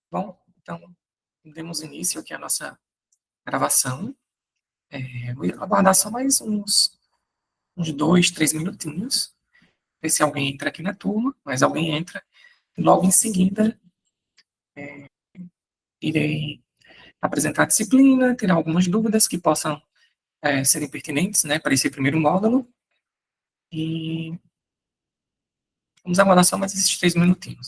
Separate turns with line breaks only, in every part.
Bom, então, demos início aqui à nossa gravação. Vou aguardar só mais uns 2, 3 minutinhos, ver se alguém entra aqui na turma, mas alguém entra. E logo em seguida, irei apresentar a disciplina, tirar algumas dúvidas que possam serem pertinentes, né, para esse primeiro módulo. E vamos aguardar só mais esses 3 minutinhos.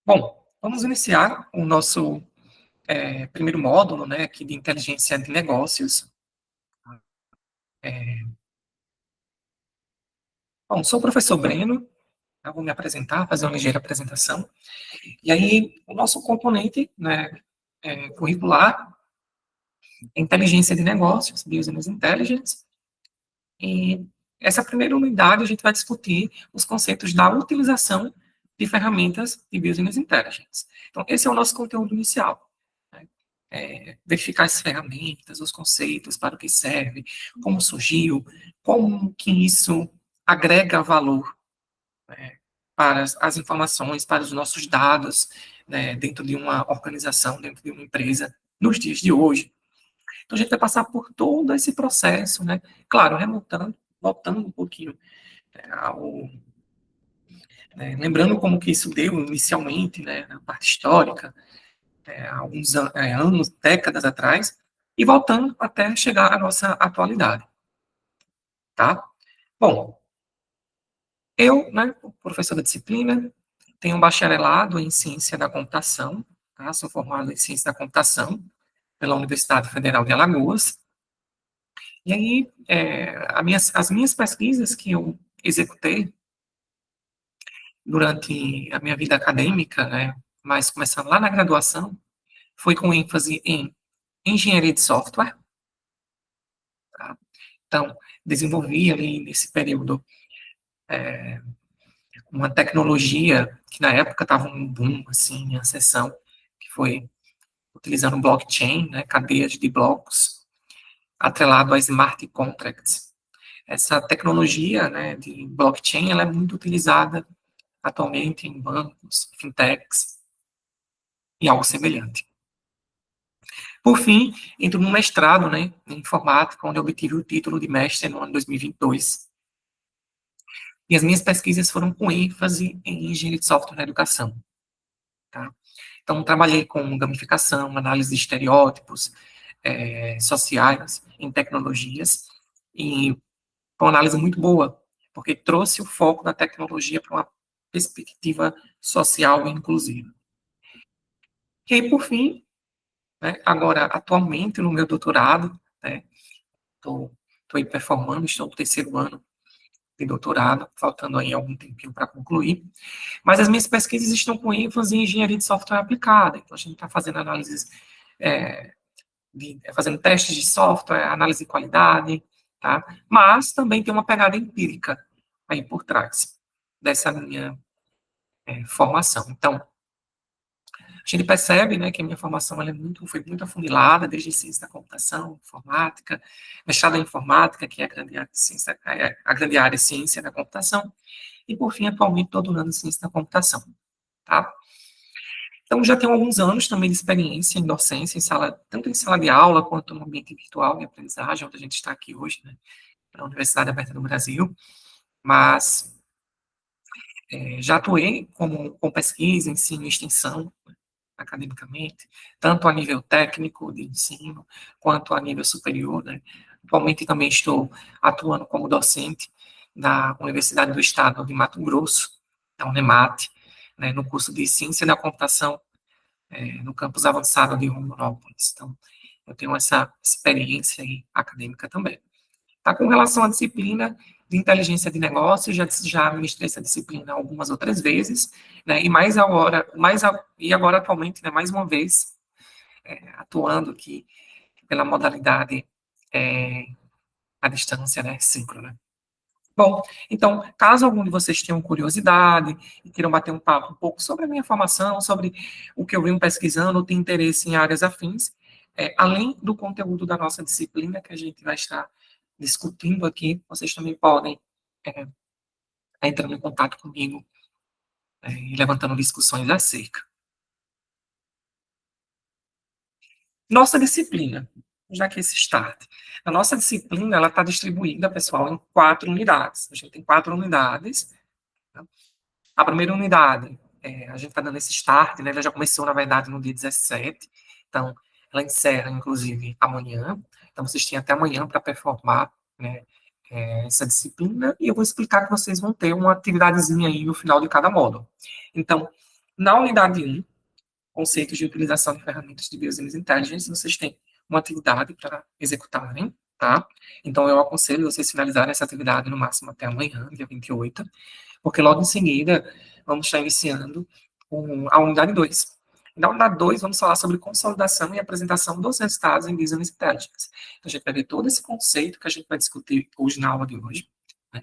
Bom, vamos iniciar o nosso primeiro módulo, né, aqui de inteligência de negócios. É, bom, sou o professor Breno, eu vou me apresentar, fazer uma ligeira apresentação. E aí, o nosso componente, né, curricular é inteligência de negócios, Business Intelligence. E essa primeira unidade a gente vai discutir os conceitos da utilização de ferramentas de Business Intelligence. Então, esse é o nosso conteúdo inicial. Né? Verificar as ferramentas, os conceitos, para o que serve, como surgiu, como que isso agrega valor, né, para as informações, para os nossos dados, né, dentro de uma organização, dentro de uma empresa, nos dias de hoje. Então, a gente vai passar por todo esse processo, né? Claro, remontando, voltando um pouquinho, né, lembrando como que isso deu inicialmente, né, na parte histórica, alguns anos, décadas atrás, e voltando até chegar à nossa atualidade, tá? Bom, eu, né, professor da disciplina, tenho um bacharelado em ciência da computação, tá? Sou formado em ciência da computação pela Universidade Federal de Alagoas. E aí, as minhas pesquisas que eu executei durante a minha vida acadêmica, né, mas começando lá na graduação, foi com ênfase em engenharia de software, tá? Então, desenvolvi ali nesse período uma tecnologia que na época estava um boom, assim, em ascensão, que foi utilizando blockchain, né, cadeias de blocos, atrelado a smart contracts. Essa tecnologia, né, de blockchain, ela é muito utilizada atualmente em bancos, fintechs e algo semelhante. Por fim, entro no mestrado, né, em informática, onde eu obtive o título de mestre no ano 2022. E as minhas pesquisas foram com ênfase em engenharia de software na educação. Tá? Então, trabalhei com gamificação, análise de estereótipos sociais em tecnologias, e foi uma análise muito boa, porque trouxe o foco da tecnologia para uma perspectiva social e inclusiva. E aí, por fim, né, agora, atualmente, no meu doutorado, né, estou aí performando, estou no terceiro ano de doutorado, faltando aí algum tempinho para concluir, mas as minhas pesquisas estão com ênfase em engenharia de software aplicada, então a gente está fazendo análises, fazendo testes de software, análise de qualidade, tá? Mas também tem uma pegada empírica aí por trás dessa minha formação. Então, a gente percebe, né, que a minha formação ela foi muito afunilada, desde ciência da computação, informática, mestrado em informática, que é a grande área de ciência, a grande área de ciência da computação, e por fim, atualmente, estou doutrinando em ciência da computação, tá? Então, já tenho alguns anos também de experiência em docência, tanto em sala de aula, quanto no ambiente virtual de aprendizagem, onde a gente está aqui hoje, né, na Universidade Aberta do Brasil, mas já atuei com pesquisa, ensino e extensão, academicamente, tanto a nível técnico de ensino, quanto a nível superior, né? Atualmente também estou atuando como docente na Universidade do Estado de Mato Grosso, a Unemat, né, no curso de Ciência da Computação, no campus avançado de Rondonópolis. Então, eu tenho essa experiência aí acadêmica também. Tá, com relação à disciplina de inteligência de negócios, já ministrei essa disciplina algumas outras vezes, né, e agora atualmente, né, mais uma vez, atuando aqui pela modalidade à distância, né, síncrona. Bom, então, caso algum de vocês tenham curiosidade e queiram bater um papo um pouco sobre a minha formação, sobre o que eu venho pesquisando, ou tem interesse em áreas afins, além do conteúdo da nossa disciplina que a gente vai estar discutindo aqui, vocês também podem entrando em contato comigo e levantando discussões acerca. Nossa disciplina, já que esse start. A nossa disciplina, ela está distribuída, pessoal, em 4 unidades. A gente tem 4 unidades. Tá? A primeira unidade, a gente está dando esse start, né? Ela já começou, na verdade, no dia 17. Então, ela encerra, inclusive, amanhã. Então, vocês têm até amanhã para performar, né, essa disciplina. E eu vou explicar que vocês vão ter uma atividadezinha aí no final de cada módulo. Então, Na unidade 1, conceitos de utilização de ferramentas de Business Intelligence, vocês têm uma atividade para executarem, tá? Então, eu aconselho vocês finalizarem essa atividade no máximo até amanhã, dia 28, porque logo em seguida vamos estar iniciando a unidade 2. Na unidade 2, vamos falar sobre consolidação e apresentação dos resultados em Business Intelligence. Então, a gente vai ver todo esse conceito que a gente vai discutir hoje na aula de hoje, né?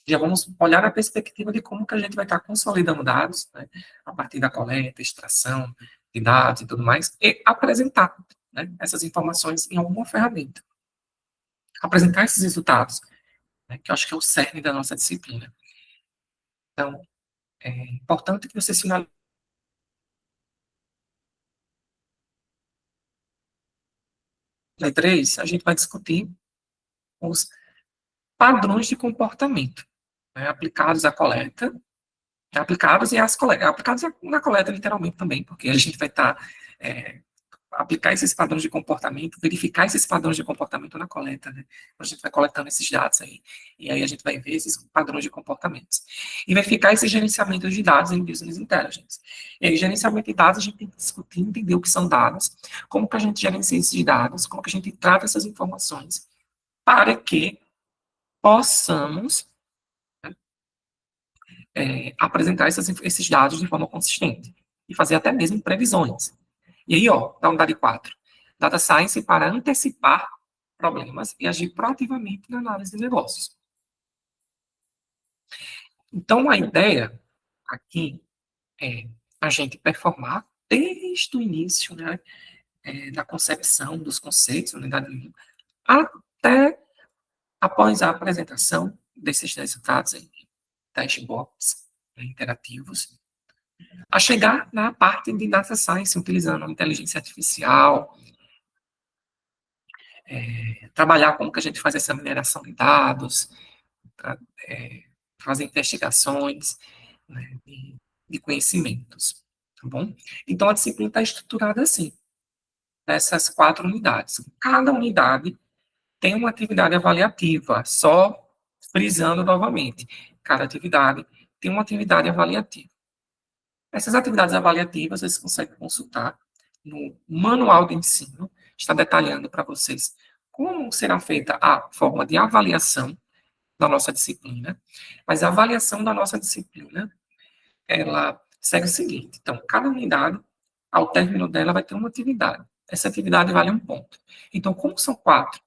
Já vamos olhar na perspectiva de como que a gente vai estar consolidando dados, né, a partir da coleta, extração de dados e tudo mais, e apresentar, né, essas informações em alguma ferramenta. Apresentar esses resultados, né, que eu acho que é o cerne da nossa disciplina. Então, é importante que você sinalize. Na 3, a gente vai discutir os padrões de comportamento, né, aplicados à coleta, aplicados e às coletas, aplicados na coleta literalmente também, porque a gente vai estar aplicar esses padrões de comportamento, verificar esses padrões de comportamento na coleta, né? A gente vai coletando esses dados aí, e aí a gente vai ver esses padrões de comportamentos. E verificar esse gerenciamento de dados em Business Intelligence. E aí, gerenciamento de dados, a gente tem que discutir, entender o que são dados, como que a gente gerencia esses dados, como que a gente trata essas informações, para que possamos apresentar esses dados de forma consistente e fazer até mesmo previsões. E aí, ó, da unidade 4, Data Science para antecipar problemas e agir proativamente na análise de negócios. Então, a ideia aqui é a gente performar desde o início, né, da concepção dos conceitos, unidade 1, até após a apresentação desses resultados em dashboards, né, interativos, a chegar na parte de data science, utilizando a inteligência artificial, trabalhar como que a gente faz essa mineração de dados, fazer investigações, né, de conhecimentos, tá bom? Então, a disciplina está estruturada assim, nessas 4 unidades. Cada unidade tem uma atividade avaliativa, só frisando novamente, cada atividade tem uma atividade avaliativa. Essas atividades avaliativas vocês conseguem consultar no manual de ensino, está detalhando para vocês como será feita a forma de avaliação da nossa disciplina, mas a avaliação da nossa disciplina, ela segue o seguinte, então, cada unidade, ao término dela, vai ter uma atividade. Essa atividade vale 1 ponto. Então, como são 4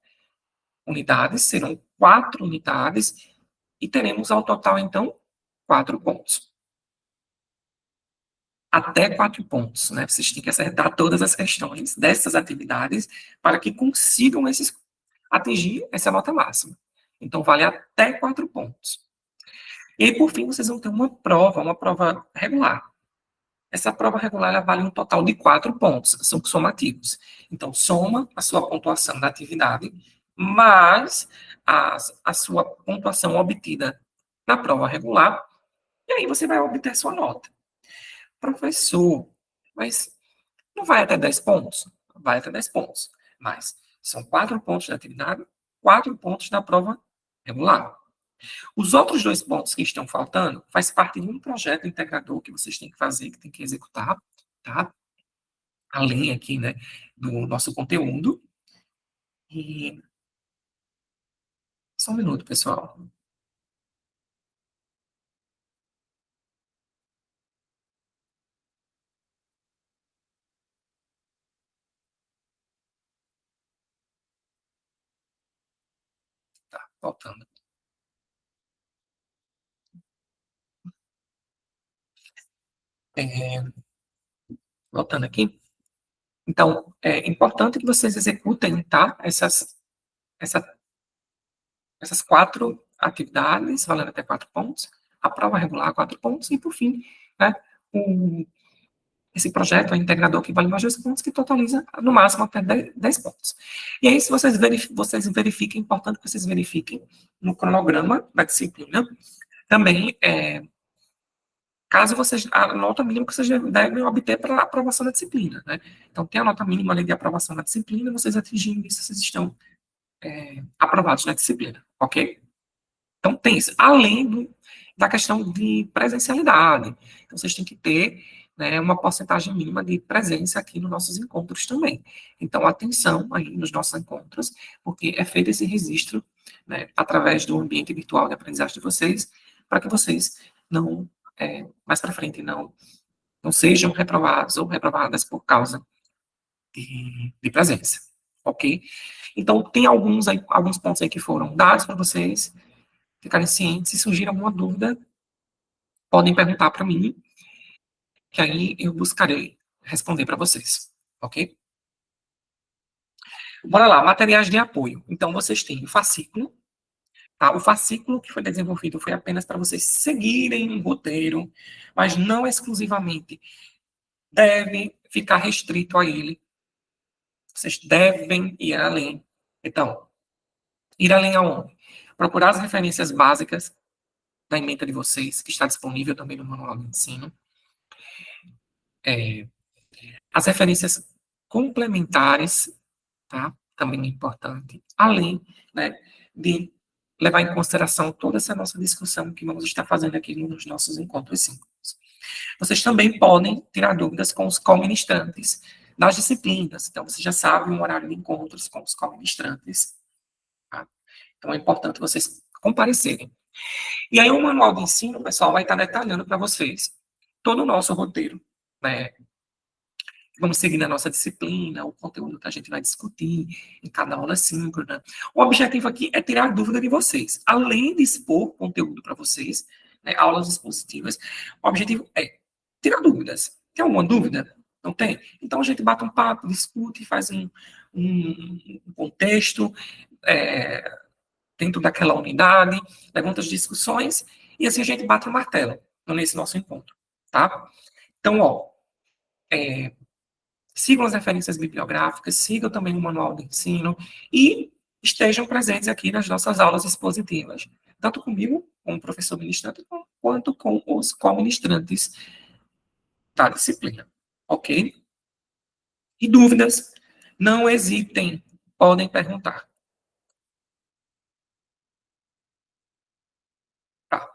unidades, serão 4 unidades, e teremos ao total, então, 4 pontos. Até 4 pontos, né? Vocês têm que acertar todas as questões dessas atividades para que consigam atingir essa nota máxima. Então, vale até 4 pontos. E aí, por fim, vocês vão ter uma prova regular. Essa prova regular, ela vale um total de 4 pontos, são somativos. Então, soma a sua pontuação da atividade, mais a sua pontuação obtida na prova regular, e aí você vai obter sua nota. Professor, mas não vai até 10 pontos? Vai até 10 pontos, mas são 4 pontos da atividade, 4 pontos da prova regular. Os outros 2 pontos que estão faltando faz parte de um projeto integrador que vocês têm que fazer, que tem que executar, tá? Além aqui, né, do nosso conteúdo. E só um minuto, pessoal. Tá, voltando. É, voltando aqui. Então, é importante que vocês executem, tá? Essa, essas 4 atividades, valendo até 4 pontos, a prova regular, 4 pontos, e, por fim, né, esse projeto é integrador que vale mais 2 pontos, que totaliza, no máximo, até 10 pontos. E aí, se vocês verifiquem, é importante que vocês verifiquem no cronograma da disciplina, também, caso vocês, a nota mínima que vocês devem obter para a aprovação da disciplina, né? Então, tem a nota mínima ali de aprovação da disciplina, vocês atingindo isso, vocês estão aprovados na disciplina, ok? Então, tem isso. Além do da questão de presencialidade. Então, vocês têm que ter, né, uma porcentagem mínima de presença aqui nos nossos encontros também. Então, atenção aí nos nossos encontros, porque é feito esse registro, né, através do ambiente virtual de aprendizagem de vocês, para que vocês não, mais para frente, não sejam reprovados ou reprovadas por causa de presença, ok? Então, tem alguns pontos aí que foram dados para vocês ficarem cientes. Se surgir alguma dúvida, podem perguntar para mim, que aí eu buscarei responder para vocês, ok? Bora lá, materiais de apoio. Então, vocês têm o fascículo, tá? O fascículo que foi desenvolvido foi apenas para vocês seguirem um roteiro, mas não exclusivamente. Deve ficar restrito a ele. Vocês devem ir além. Então, ir além aonde? Procurar as referências básicas da ementa de vocês, que está disponível também no manual de ensino. As referências complementares, tá? Também é importante. Além, né, de levar em consideração toda essa nossa discussão que vamos estar fazendo aqui nos nossos encontros síncronos. Vocês também podem tirar dúvidas com os co-ministrantes das disciplinas. Então, você já sabe um horário de encontros com os co-ministrantes. Tá? Então, é importante vocês comparecerem. E aí, o manual de ensino, pessoal, vai estar detalhando para vocês todo o nosso roteiro, né? Vamos seguir na nossa disciplina, o conteúdo que a gente vai discutir em cada aula síncrona. O objetivo aqui é tirar a dúvida de vocês. Além de expor conteúdo para vocês, né, aulas expositivas, o objetivo é tirar dúvidas. Tem alguma dúvida? Não tem? Então a gente bate um papo, discute, faz um contexto dentro daquela unidade, levanta as discussões e assim a gente bate o martelo nesse nosso encontro, tá? Então, ó, sigam as referências bibliográficas, sigam também o manual de ensino e estejam presentes aqui nas nossas aulas expositivas, tanto comigo, como professor ministrante, quanto com os co-ministrantes da disciplina, ok? E dúvidas, não hesitem, podem perguntar. Tá.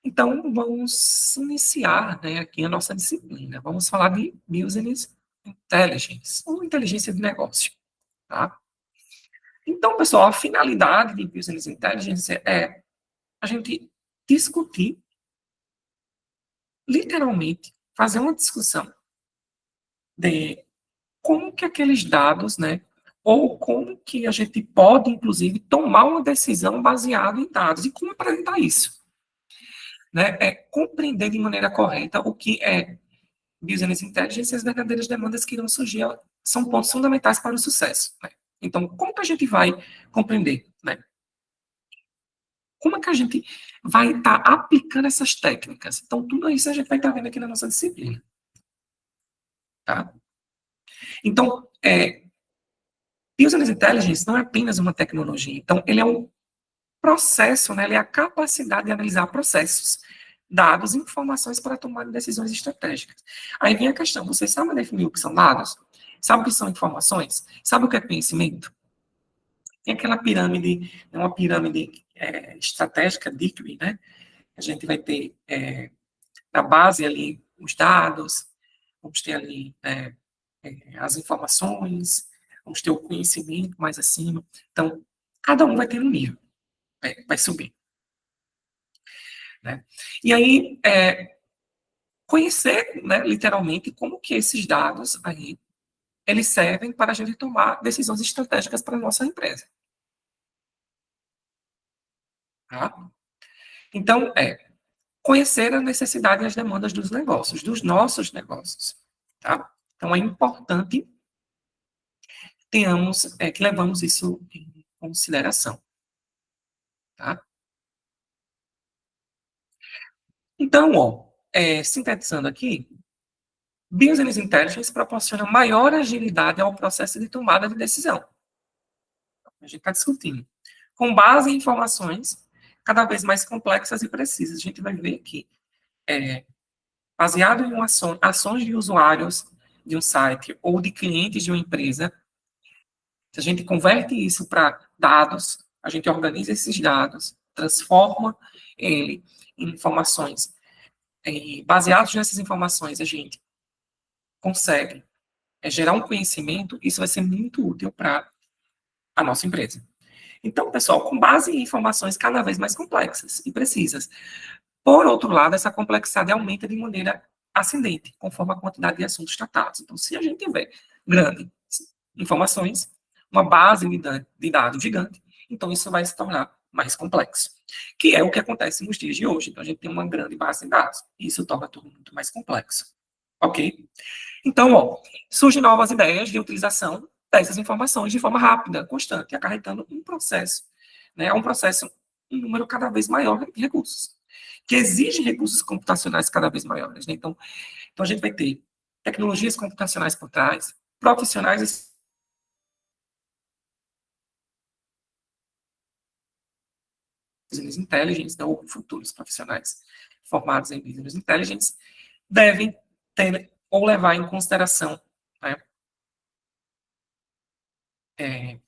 Então, vamos iniciar, né, aqui a nossa disciplina. Vamos falar de Business Intelligence, ou inteligência de negócio, tá? Então, pessoal, a finalidade de Business Intelligence é a gente discutir, literalmente, fazer uma discussão de como que aqueles dados, né, ou como que a gente pode, inclusive, tomar uma decisão baseada em dados e como apresentar isso, né, é compreender de maneira correta o que é Business Intelligence e as verdadeiras demandas que irão surgir são pontos fundamentais para o sucesso, né? Então, como que a gente vai compreender, né? Como é que a gente vai estar aplicando essas técnicas? Então, tudo isso a gente vai estar vendo aqui na nossa disciplina. Tá? Então, Business Intelligence não é apenas uma tecnologia. Então, ele é um processo, né? Ele é a capacidade de analisar processos, dados e informações para tomar decisões estratégicas. Aí vem a questão, você sabe definir o que são dados? Sabe o que são informações? Sabe o que é conhecimento? Tem aquela pirâmide, uma pirâmide estratégica, Dickrey, né? A gente vai ter na base ali os dados, vamos ter ali as informações, vamos ter o conhecimento mais acima. Então, cada um vai ter um nível, vai subir. Né? E aí, conhecer, né, literalmente, como que esses dados aí, eles servem para a gente tomar decisões estratégicas para a nossa empresa. Tá? Então, conhecer a necessidade e as demandas dos negócios, dos nossos negócios. Tá? Então, é importante que levamos isso em consideração. Tá? Então, ó, sintetizando aqui, Business Intelligence proporciona maior agilidade ao processo de tomada de decisão. A gente está discutindo. Com base em informações cada vez mais complexas e precisas. A gente vai ver que, baseado em ações de usuários de um site ou de clientes de uma empresa, se a gente converte isso para dados, a gente organiza esses dados, transforma ele em informações. Baseados nessas informações, a gente consegue gerar um conhecimento, isso vai ser muito útil para a nossa empresa. Então, pessoal, com base em informações cada vez mais complexas e precisas. Por outro lado, essa complexidade aumenta de maneira ascendente, conforme a quantidade de assuntos tratados. Então, se a gente tiver grandes informações, uma base de dados gigante, então isso vai se tornar mais complexo, que é o que acontece nos dias de hoje. Então, a gente tem uma grande base de dados, e isso torna tudo muito mais complexo. Ok? Então, surgem novas ideias de utilização dessas informações de forma rápida, constante, acarretando um processo, né, um número cada vez maior de recursos, que exige recursos computacionais cada vez maiores. Né? Então, a gente vai ter tecnologias computacionais por trás, profissionais business intelligence, né, ou futuros profissionais formados em business intelligence, devem ter ou levar em consideração, né, é,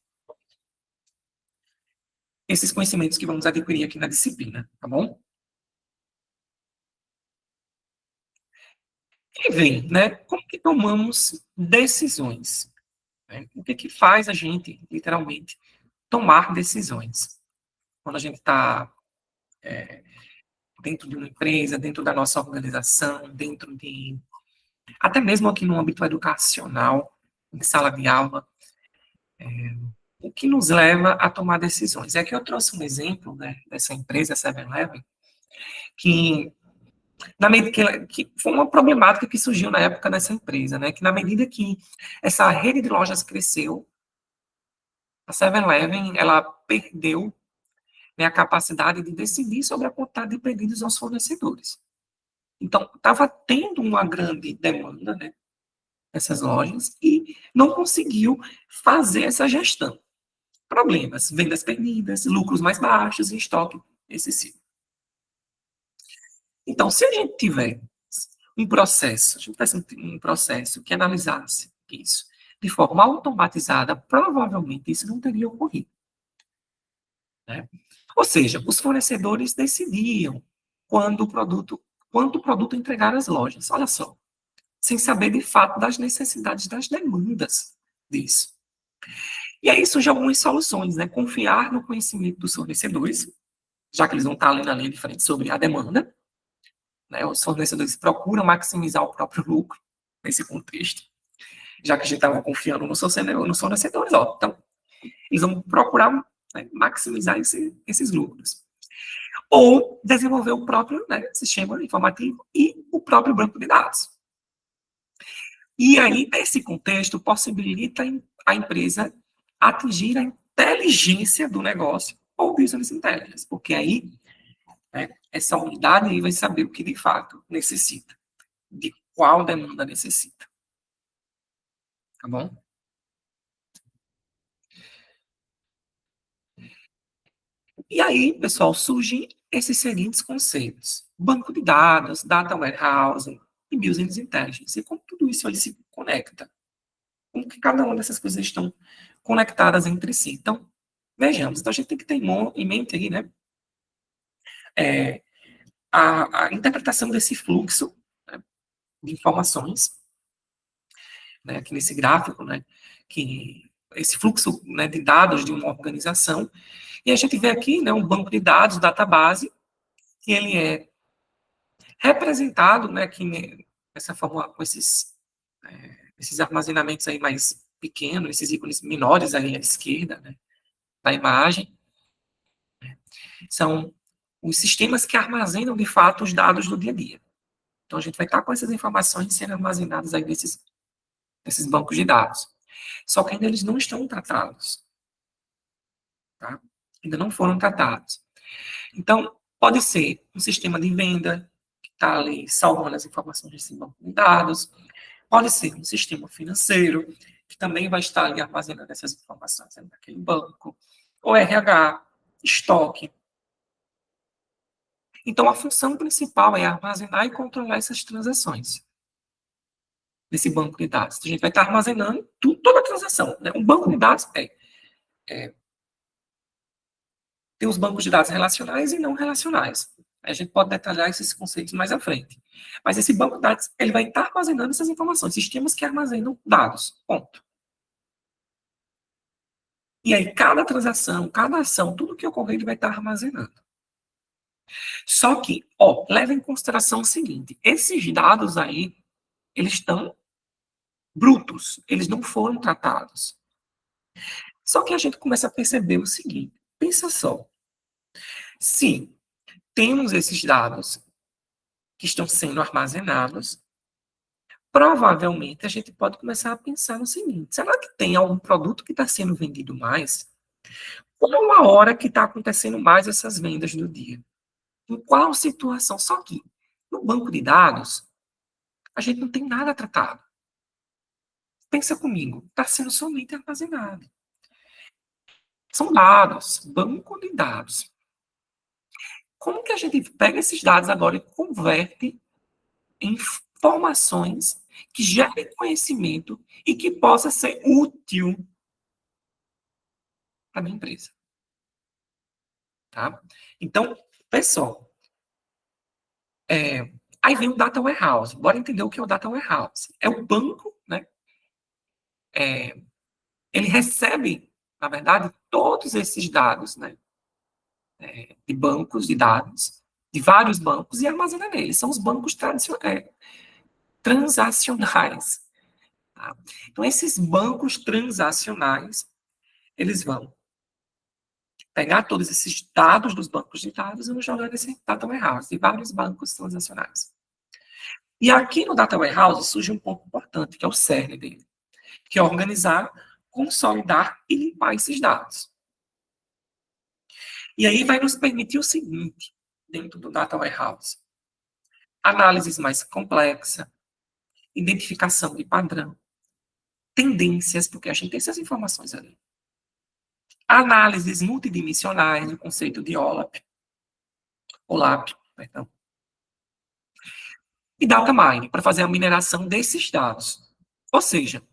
esses conhecimentos que vamos adquirir aqui na disciplina, tá bom? E vem, né? Como que tomamos decisões? Né? O que que faz a gente, literalmente, tomar decisões? Quando a gente está dentro de uma empresa, dentro da nossa organização, dentro de... Até mesmo aqui no âmbito educacional, em sala de aula, o que nos leva a tomar decisões? É que eu trouxe um exemplo, né, dessa empresa, 7-Eleven, que na medida que foi uma problemática que surgiu na época dessa empresa, né? Que na medida que essa rede de lojas cresceu, a 7-Eleven ela perdeu, né, a capacidade de decidir sobre a quantidade de pedidos aos fornecedores. Então, estava tendo uma grande demanda, né, nessas lojas e não conseguiu fazer essa gestão. Problemas, vendas perdidas, lucros mais baixos e estoque excessivo. Então, se a gente tiver um processo, a gente tivesse um processo que analisasse isso de forma automatizada, provavelmente isso não teria ocorrido. Né? Ou seja, os fornecedores decidiam quanto o produto entregar às lojas. Olha só, sem saber de fato das necessidades, das demandas disso. E aí surgem algumas soluções, né? Confiar no conhecimento dos fornecedores, já que eles vão estar ali na linha de frente sobre a demanda, né? Os fornecedores procuram maximizar o próprio lucro nesse contexto, já que a gente estava confiando nos fornecedores, então eles vão procurar, né, maximizar esses lucros. Ou desenvolver o próprio, né, sistema informativo e o próprio banco de dados. E aí, nesse contexto, possibilita a empresa atingir a inteligência do negócio ou business intelligence, porque aí, né, essa unidade aí vai saber o que de fato necessita, de qual demanda necessita. Tá bom? E aí, pessoal, surgem esses seguintes conceitos: banco de dados, data warehousing e business intelligence. E como tudo isso ele se conecta? Como que cada uma dessas coisas estão conectadas entre si? Então, vejamos. Então, a gente tem que ter em mente aí, né, é, a interpretação desse fluxo, né, de informações, né, aqui nesse gráfico, né, que esse fluxo, né, de dados de uma organização. E a gente vê aqui, né, um banco de dados, database, que ele é representado, né, aqui nessa forma, com esses armazenamentos aí mais pequenos, esses ícones menores ali à esquerda, né, da imagem, são os sistemas que armazenam, de fato, os dados do dia a dia. Então, a gente vai estar com essas informações sendo armazenadas aí nesses bancos de dados. Só que ainda eles não estão tratados. Tá? Ainda não foram tratados. Então, pode ser um sistema de venda, que está ali salvando as informações desse banco de dados. Pode ser um sistema financeiro, que também vai estar ali armazenando essas informações naquele banco. Ou RH, estoque. Então, a função principal é armazenar e controlar essas transações nesse banco de dados. Então, a gente vai estar armazenando toda a transação. Né? Um banco de dados Tem os bancos de dados relacionais e não relacionais. A gente pode detalhar esses conceitos mais à frente. Mas esse banco de dados, ele vai estar armazenando essas informações, sistemas que armazenam dados, ponto. E aí, cada transação, cada ação, tudo que ocorrer, ele vai estar armazenando. Só que, leva em consideração o seguinte, esses dados aí, eles estão brutos, eles não foram tratados. Só que a gente começa a perceber o seguinte, pensa só, se temos esses dados que estão sendo armazenados, provavelmente a gente pode começar a pensar no seguinte, será que tem algum produto que está sendo vendido mais? Qual a hora que está acontecendo mais essas vendas no dia? Em qual situação? Só que no banco de dados, a gente não tem nada tratado. Pensa comigo, está sendo somente armazenado. São dados, banco de dados. Como que a gente pega esses dados agora e converte em informações que gerem conhecimento e que possa ser útil para a minha empresa? Tá? Então, pessoal, aí vem o Data Warehouse. Bora entender o que é o Data Warehouse. É o banco, né? Ele recebe, na verdade, todos esses dados, né? De bancos de dados, de vários bancos, e armazena neles. São os bancos transacionais. Tá? Então, esses bancos transacionais, eles vão pegar todos esses dados dos bancos de dados e vão jogar nesse Data Warehouse, de vários bancos transacionais. E aqui no Data Warehouse surge um ponto importante, que é o cerne dele, que é organizar, consolidar e limpar esses dados. E aí vai nos permitir o seguinte, dentro do Data Warehouse. Análises mais complexa, identificação de padrão, tendências, porque a gente tem essas informações ali. Análises multidimensionais, o conceito de OLAP, perdão. E data mining, para fazer a mineração desses dados. Ou seja,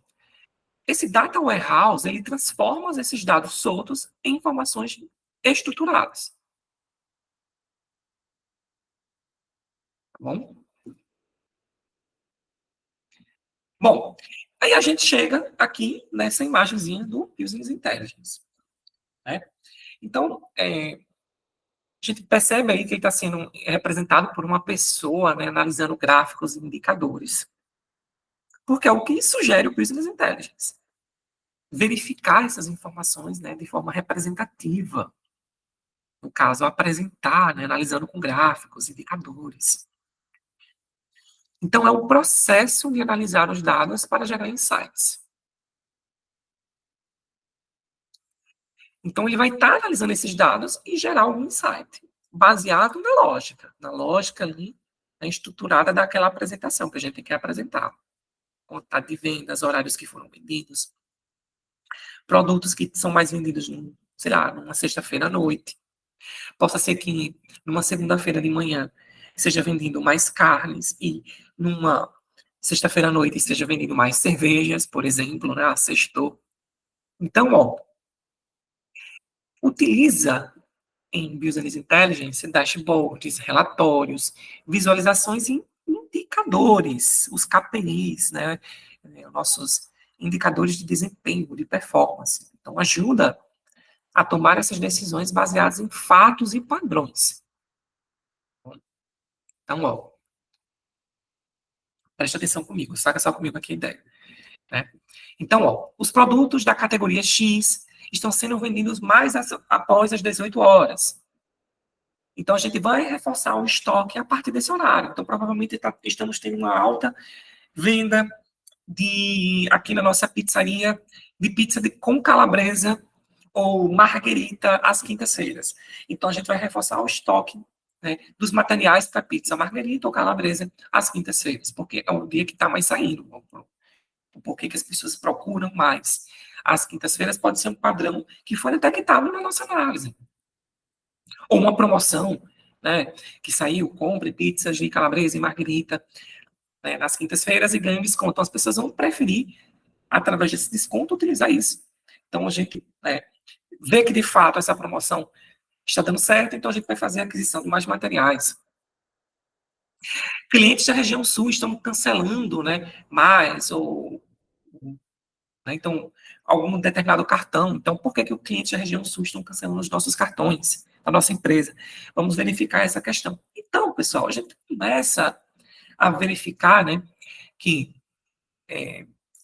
esse data warehouse, ele transforma esses dados soltos em informações estruturadas. Tá bom? Bom, aí a gente chega aqui nessa imagenzinha do Business Intelligence. Né? Então, a gente percebe aí que ele está sendo representado por uma pessoa, né, analisando gráficos e indicadores. Porque é o que sugere o Business Intelligence. Verificar essas informações, né, de forma representativa. No caso, apresentar, né, analisando com gráficos, indicadores. Então, é o processo de analisar os dados para gerar insights. Então, ele vai estar analisando esses dados e gerar algum insight, baseado na lógica ali, estruturada daquela apresentação que a gente quer apresentar. Quantidade de vendas, horários que foram vendidos, produtos que são mais vendidos, sei lá, numa sexta-feira à noite. Possa ser que numa segunda-feira de manhã seja vendido mais carnes e numa sexta-feira à noite esteja vendendo mais cervejas, por exemplo, né? Sextou. Então, utiliza em Business Intelligence dashboards, relatórios, visualizações e indicadores, os KPIs, né? Nossos indicadores de desempenho, de performance. Então, ajuda a tomar essas decisões baseadas em fatos e padrões. Então, preste atenção comigo, saca só comigo aqui a ideia. Né? Então, os produtos da categoria X estão sendo vendidos mais após as 18 horas. Então, a gente vai reforçar o estoque a partir desse horário. Então, provavelmente estamos tendo uma alta venda aqui na nossa pizzaria, de pizza com calabresa ou marguerita às quintas-feiras. Então, a gente vai reforçar o estoque, né, dos materiais para pizza marguerita ou calabresa às quintas-feiras, porque é o dia que está mais saindo. Por que as pessoas procuram mais? Às quintas-feiras pode ser um padrão que foi detectado na nossa análise. Ou uma promoção, né, que saiu, compre pizzas de calabresa e marguerita, né, nas quintas-feiras e ganhe desconto. Então, as pessoas vão preferir, através desse desconto, utilizar isso. Então, a gente vê que, de fato, essa promoção está dando certo, então a gente vai fazer a aquisição de mais materiais. Clientes da região sul estão cancelando, né, mais, ou, né, então, algum determinado cartão. Então, por que, que o cliente da região sul estão cancelando os nossos cartões da nossa empresa? Vamos verificar essa questão. Então, pessoal, a gente começa a verificar, né, que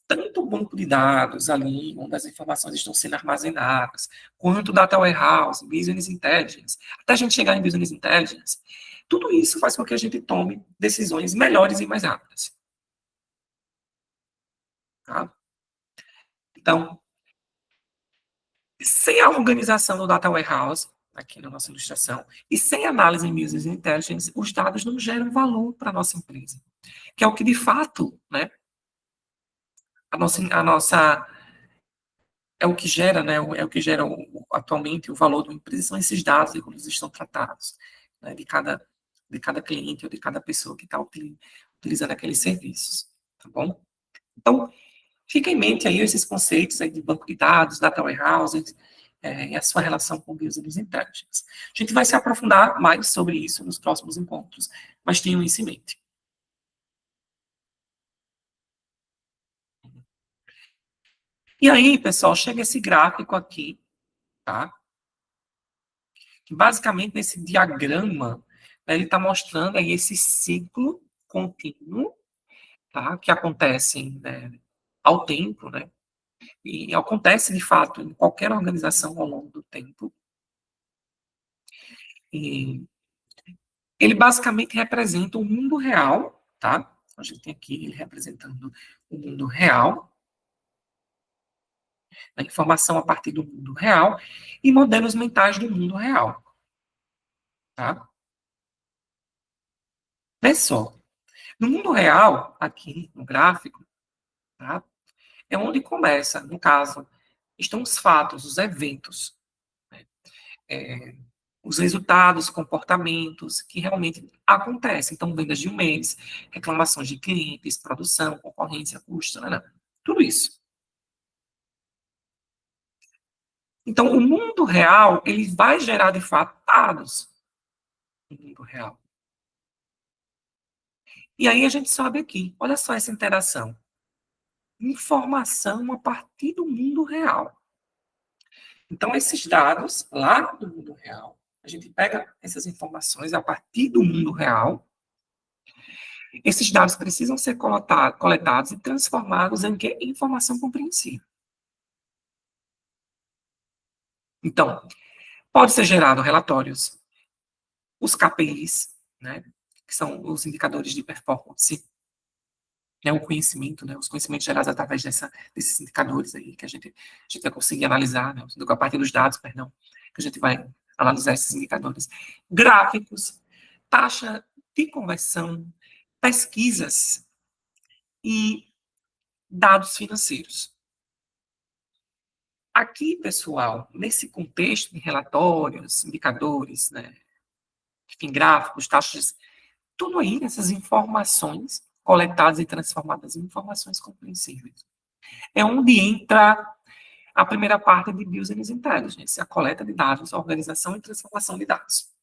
tanto o banco de dados ali, onde as informações estão sendo armazenadas, quanto o Data Warehouse, Business Intelligence, até a gente chegar em Business Intelligence, tudo isso faz com que a gente tome decisões melhores e mais rápidas. Tá? Então, sem a organização do Data Warehouse, aqui na nossa ilustração, e sem análise em Business Intelligence, os dados não geram valor para a nossa empresa, que é o que de fato, né, a nossa é o que gera, né, é o que gera atualmente o valor da empresa, são esses dados e como eles estão tratados, né, de cada cliente ou de cada pessoa que está utilizando aqueles serviços, tá bom? Então, fica em mente aí esses conceitos aí de banco de dados, data warehouse, e a sua relação com business intelligence. A gente vai se aprofundar mais sobre isso nos próximos encontros, mas tenham isso em mente. E aí, pessoal, chega esse gráfico aqui, tá? Que basicamente nesse diagrama, né, ele está mostrando aí esse ciclo contínuo, tá? Que acontece, né, ao tempo, né? E acontece de fato em qualquer organização ao longo do tempo. E ele basicamente representa o mundo real, tá? A gente tem aqui ele representando o mundo real, a informação a partir do mundo real e modelos mentais do mundo real, tá? Vê só, no mundo real, aqui no gráfico, tá? É onde começa, no caso, estão os fatos, os eventos, né? Os resultados, comportamentos que realmente acontecem. Então, vendas de um mês, reclamações de clientes, produção, concorrência, custo, né? Tudo isso. Então, o mundo real, ele vai gerar, de fato, dados no mundo real. E aí a gente sabe aqui, olha só essa interação. Informação a partir do mundo real. Então, esses dados lá do mundo real, a gente pega essas informações a partir do mundo real. Esses dados precisam ser coletados e transformados em quê? Informação compreensível. Então, pode ser gerado relatórios, os KPIs, né, que são os indicadores de performance, né, o conhecimento, né, os conhecimentos gerados através desses indicadores aí que a gente vai conseguir analisar, né, a partir dos dados, perdão, que a gente vai analisar esses indicadores. Gráficos, taxa de conversão, pesquisas e dados financeiros. Aqui, pessoal, nesse contexto de relatórios, indicadores, né, enfim, gráficos, taxas, tudo aí, essas informações coletadas e transformadas em informações compreensíveis. É onde entra a primeira parte de Business Intelligence, a coleta de dados, a organização e transformação de dados.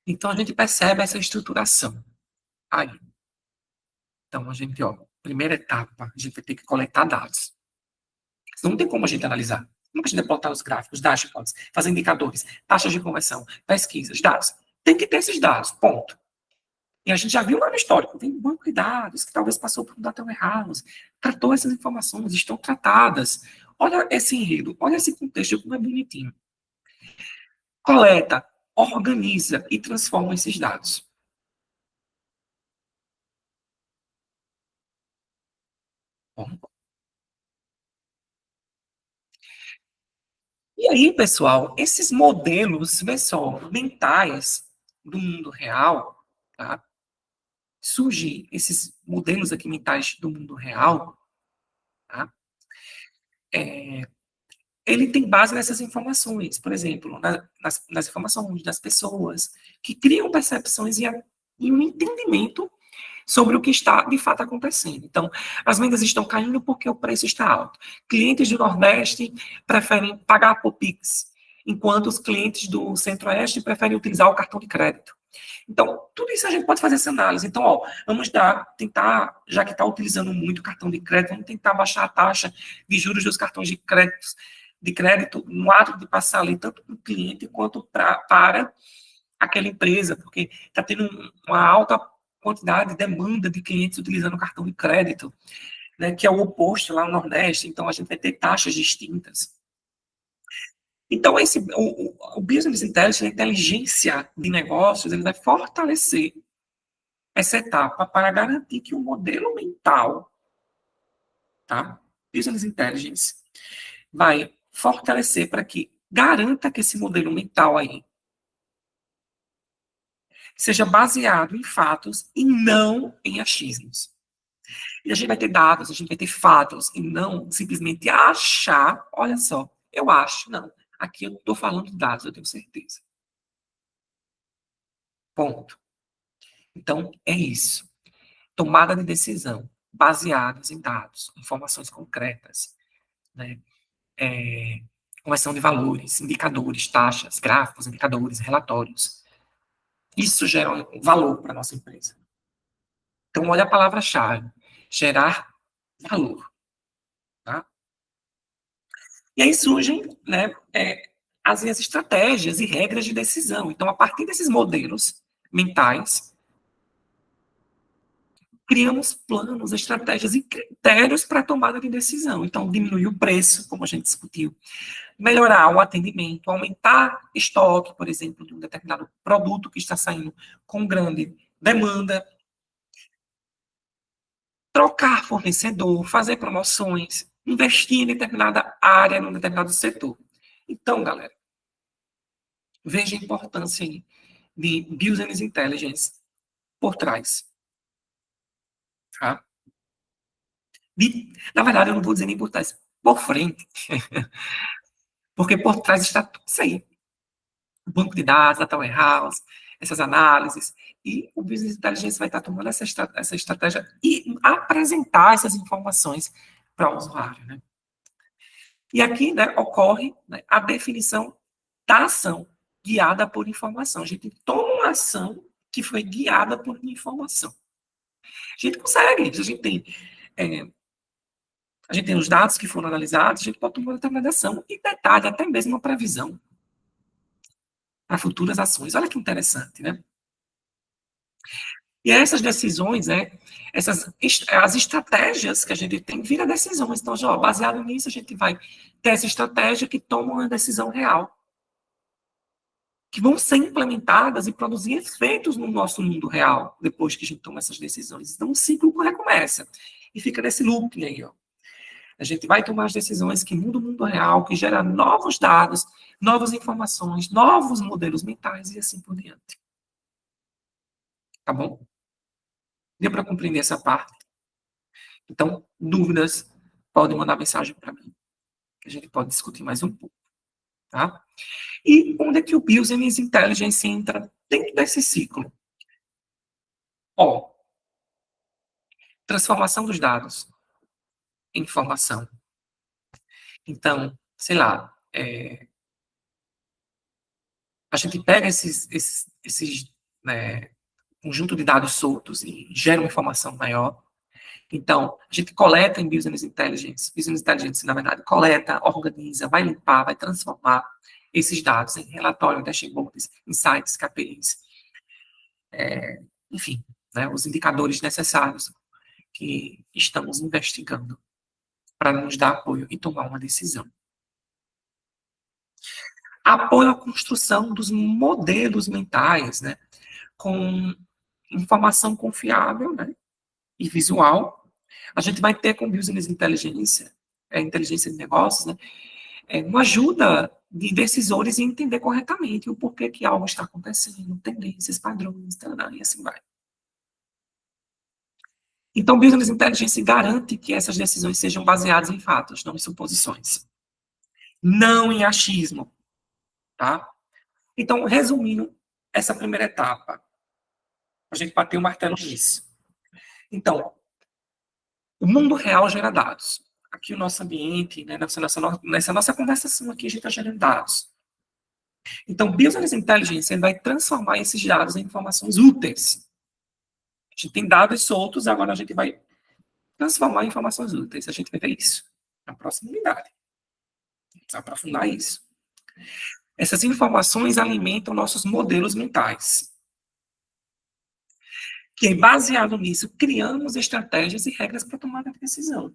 Então, a gente percebe essa estruturação aí. Então, a gente, ó, primeira etapa, a gente vai ter que coletar dados. Não tem como a gente analisar. Como a gente vai botar os gráficos, dashboards, fazer indicadores, taxas de conversão, pesquisas, dados? Tem que ter esses dados, ponto. E a gente já viu lá no histórico, tem um banco de dados que talvez passou por um data warehouse, tratou essas informações, estão tratadas. Olha esse enredo, olha esse contexto, como é bonitinho. Coleta, organiza e transforma esses dados. Bom, e aí, pessoal, esses modelos, vê só, mentais do mundo real, tá? Surgem esses modelos aqui mentais do mundo real, tá? Ele tem base nessas informações, por exemplo, nas informações das pessoas, que criam percepções e um entendimento sobre o que está de fato acontecendo. Então, as vendas estão caindo porque o preço está alto. Clientes do Nordeste preferem pagar por Pix, enquanto os clientes do Centro-Oeste preferem utilizar o cartão de crédito. Então, tudo isso a gente pode fazer essa análise. Então, ó, vamos tentar, já que está utilizando muito cartão de crédito, vamos tentar baixar a taxa de juros dos cartões de crédito no ato de passar ali, tanto para o cliente quanto para aquela empresa, porque está tendo uma alta quantidade de demanda de clientes utilizando cartão de crédito, né, que é o oposto lá no Nordeste, então a gente vai ter taxas distintas. Então, o Business Intelligence, a inteligência de negócios, ele vai fortalecer essa etapa para garantir que o modelo mental, tá? Business Intelligence, vai fortalecer para que garanta que esse modelo mental aí seja baseado em fatos e não em achismos. E a gente vai ter dados, a gente vai ter fatos, e não simplesmente achar, olha só, eu acho, não. Aqui eu não estou falando de dados, eu tenho certeza. Ponto. Então, é isso. Tomada de decisão, baseadas em dados, informações concretas, né? Conversão de valores, indicadores, taxas, gráficos, indicadores, relatórios. Isso gera um valor para a nossa empresa. Então, olha a palavra-chave: gerar valor. Tá? E aí surgem, né, as estratégias e regras de decisão. Então, a partir desses modelos mentais, criamos planos, estratégias e critérios para a tomada de decisão. Então, diminuir o preço, como a gente discutiu, melhorar o atendimento, aumentar estoque, por exemplo, de um determinado produto que está saindo com grande demanda, trocar fornecedor, fazer promoções, investir em determinada área, num determinado setor. Então, galera, veja a importância aí de Business Intelligence por trás. Tá? Na verdade, eu não vou dizer nem por trás, por frente, porque por trás está tudo isso aí. O banco de dados, data warehouse, essas análises, e o Business Intelligence vai estar tomando essa estratégia e apresentar essas informações para o usuário. Né? E aqui, né, ocorre, né, a definição da ação guiada por informação. A gente toma uma ação que foi guiada por informação. A gente consegue, a gente tem os dados que foram analisados, a gente pode tomar uma determinada ação e detalhe, até mesmo uma previsão para futuras ações. Olha que interessante, né? E essas decisões, né, as estratégias que a gente tem, vira decisões. Então, já, baseado nisso, a gente vai ter essa estratégia que toma uma decisão real, que vão ser implementadas e produzir efeitos no nosso mundo real, depois que a gente toma essas decisões. Então, o ciclo recomeça. E fica nesse loop aí, ó. A gente vai tomar as decisões que mudam o mundo real, que gera novos dados, novas informações, novos modelos mentais e assim por diante. Tá bom? Deu para compreender essa parte? Então, dúvidas, podem mandar mensagem para mim, que a gente pode discutir mais um pouco. Tá? E onde é que o Business Intelligence entra dentro desse ciclo? Ó, transformação dos dados em informação. Então, sei lá, a gente pega esses conjunto de dados soltos e gera uma informação maior. Então, a gente coleta em Business Intelligence, na verdade, coleta, organiza, vai limpar, vai transformar esses dados em relatórios, dashboards, insights, KPIs, enfim, né, os indicadores necessários que estamos investigando para nos dar apoio e tomar uma decisão. Apoio à construção dos modelos mentais, né, com informação confiável, né, e visual. A gente vai ter com Business Intelligence, inteligência de negócios, né, uma ajuda de decisores em entender corretamente o porquê que algo está acontecendo, tendências, padrões, e assim vai. Então, Business Intelligence garante que essas decisões sejam baseadas em fatos, não em suposições. Não em achismo, tá? Então, resumindo essa primeira etapa, a gente bateu o martelo nisso. Então, o mundo real gera dados. Aqui o nosso ambiente, né, nessa nossa conversação aqui, a gente está gerando dados. Então, Business Intelligence ele vai transformar esses dados em informações úteis. A gente tem dados soltos, agora a gente vai transformar em informações úteis. A gente vai ver isso na próxima unidade. Vamos aprofundar isso. Essas informações alimentam nossos modelos mentais. Que, baseado nisso, criamos estratégias e regras para tomar a decisão.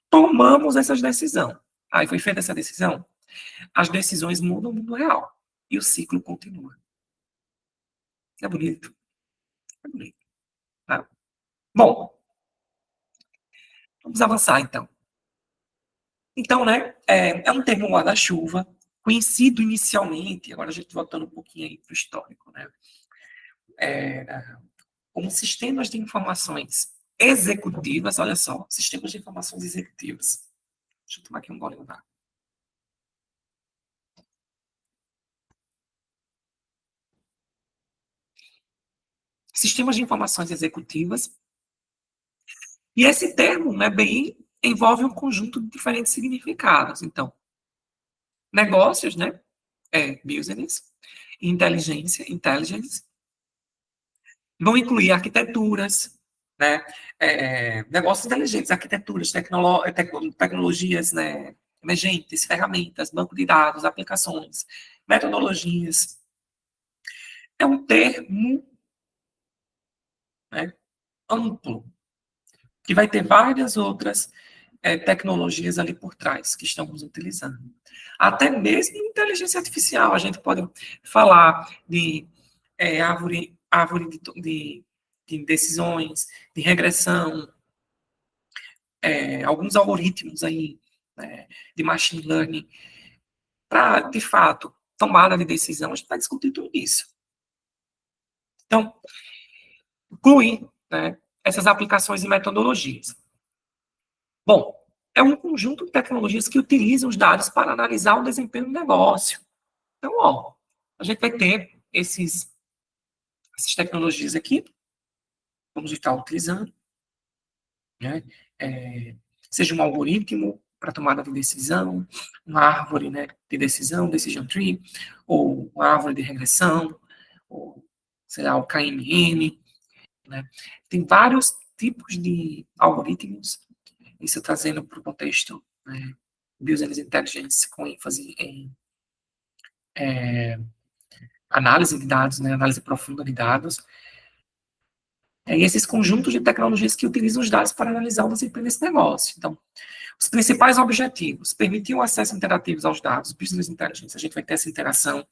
Tomamos essa decisão. Aí foi feita essa decisão. As decisões mudam o mundo real. E o ciclo continua. É bonito. É bonito. Tá? Bom, vamos avançar então. Então, né, é um termo guarda-chuva, conhecido inicialmente, agora a gente voltando um pouquinho aí para o histórico, né, como sistemas de informações executivas, olha só, sistemas de informações executivas. Deixa eu tomar aqui um gole d'água. Sistemas de informações executivas, e esse termo, né, bem, envolve um conjunto de diferentes significados. Então, negócios, né, business, inteligência, intelligence, vão incluir arquiteturas, né, negócios inteligentes, arquiteturas, tecnologias, né, emergentes, ferramentas, banco de dados, aplicações, metodologias. É um termo, né, amplo, que vai ter várias outras tecnologias ali por trás que estamos utilizando. Até mesmo inteligência artificial, a gente pode falar de árvore de decisões, de regressão, alguns algoritmos aí, né, de machine learning, para, de fato, tomada de decisão, a gente vai discutir tudo isso. Então, incluir, né, essas aplicações e metodologias. Bom, é um conjunto de tecnologias que utilizam os dados para analisar o desempenho do negócio. Então, ó, a gente vai ter essas tecnologias aqui, vamos estar utilizando, né? Seja um algoritmo para tomada de decisão, uma árvore, né, de decisão, decision tree, ou uma árvore de regressão, ou, sei lá, o KMN, né? Tem vários tipos de algoritmos, isso trazendo para o contexto, né, Business Intelligence com ênfase em análise de dados, né, análise profunda de dados, e esses conjuntos de tecnologias que utilizam os dados para analisar o desempenho desse negócio. Então, os principais objetivos: permitir o acesso interativo aos dados, Business Intelligence, a gente vai ter essa interação.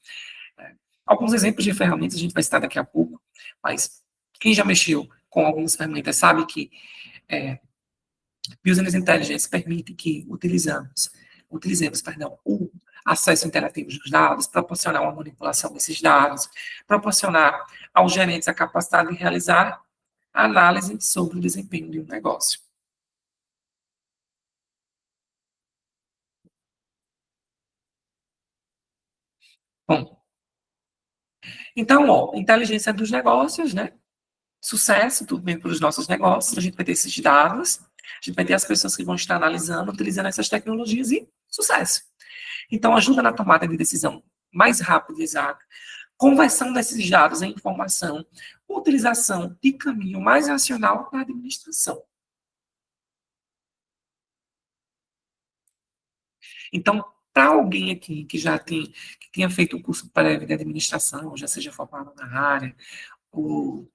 Alguns exemplos de ferramentas a gente vai citar daqui a pouco, mas quem já mexeu com algumas ferramentas sabe que Business Intelligence permite que utilizemos, o acesso interativo dos dados, proporcionar uma manipulação desses dados, proporcionar aos gerentes a capacidade de realizar análise sobre o desempenho de um negócio. Bom, então, ó, inteligência dos negócios, né? Sucesso, tudo bem para os nossos negócios, a gente vai ter esses dados, a gente vai ter as pessoas que vão estar analisando, utilizando essas tecnologias e sucesso. Então, ajuda na tomada de decisão mais rápida e exata, conversão desses dados em informação, utilização de caminho mais racional na administração. Então, para alguém aqui que já que tenha feito um curso prévio de administração, já seja formado na área, ou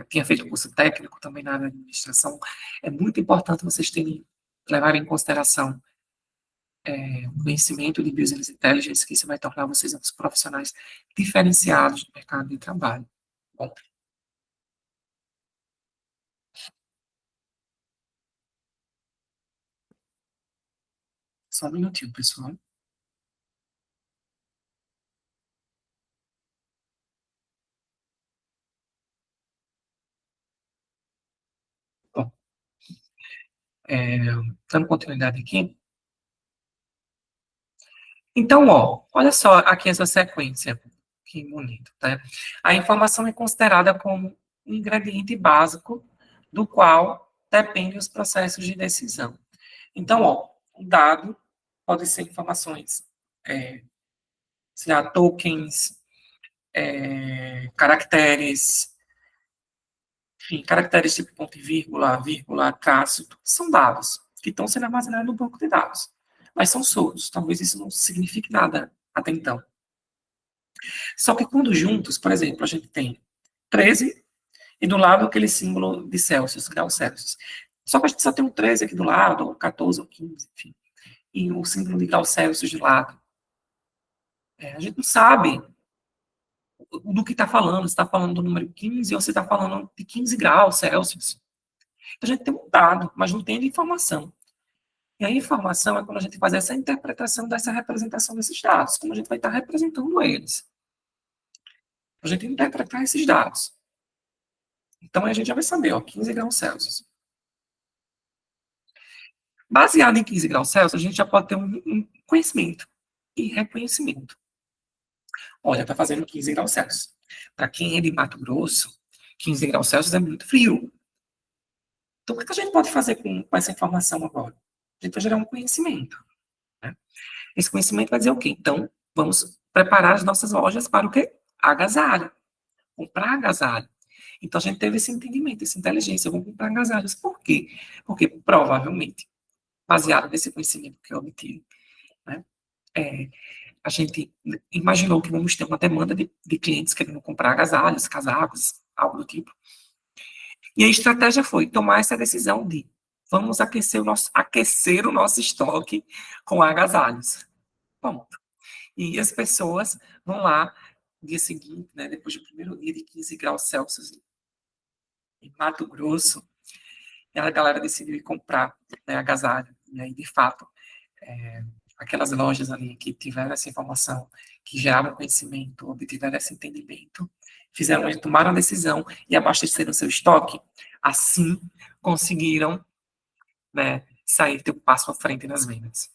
tinha feito um curso técnico também na área de administração, é muito importante vocês levarem em consideração o conhecimento de Business Intelligence, que isso vai tornar vocês uns profissionais diferenciados no mercado de trabalho. Bom, só um minutinho, pessoal. Bom, é, dando continuidade aqui. Então, ó, olha só aqui essa sequência. Que bonito, tá? A informação é considerada como um ingrediente básico do qual dependem os processos de decisão. Então, ó, um dado pode ser informações, sei lá, tokens, caracteres, enfim, caracteres tipo ponto e vírgula, vírgula, traço, são dados que estão sendo armazenados no banco de dados. Mas são soltos, talvez isso não signifique nada até então. Só que quando juntos, por exemplo, a gente tem 13 e do lado aquele símbolo de Celsius, graus Celsius. Só que a gente só tem um 13 aqui do lado, ou 14 ou 15, enfim, e o símbolo de graus Celsius de lado. A gente não sabe do que está falando, se está falando do número 15 ou se está falando de 15 graus Celsius. Então, a gente tem um dado, mas não tem a informação. E a informação é quando a gente faz essa interpretação dessa representação desses dados, como a gente vai estar representando eles. A gente interpretar esses dados. Então, a gente já vai saber, ó, 15 graus Celsius. Baseado em 15 graus Celsius, a gente já pode ter um conhecimento e reconhecimento. Olha, está fazendo 15 graus Celsius. Para quem é de Mato Grosso, 15 graus Celsius é muito frio. Então, o que a gente pode fazer com essa informação agora? A gente vai gerar um conhecimento. Né? Esse conhecimento vai dizer o quê? Então, vamos preparar as nossas lojas para o quê? Agasalho. Comprar agasalho. Então, a gente teve esse entendimento, essa inteligência. Vamos comprar agasalhos. Por quê? Porque, provavelmente, baseado nesse conhecimento que eu obtive, né, a gente imaginou que vamos ter uma demanda de clientes querendo comprar agasalhos, casacos, algo do tipo. E a estratégia foi tomar essa decisão de vamos aquecer o nosso estoque com agasalhos. Ponto. E as pessoas vão lá, no dia seguinte, né, depois do primeiro dia de 15 graus Celsius em Mato Grosso, e a galera decidiu ir comprar, né, agasalho. E aí, de fato, aquelas lojas ali que tiveram essa informação, que geraram conhecimento, obtiveram esse entendimento, tomaram a decisão e abasteceram seu estoque, assim conseguiram, né, sair ter um passo à frente nas vendas.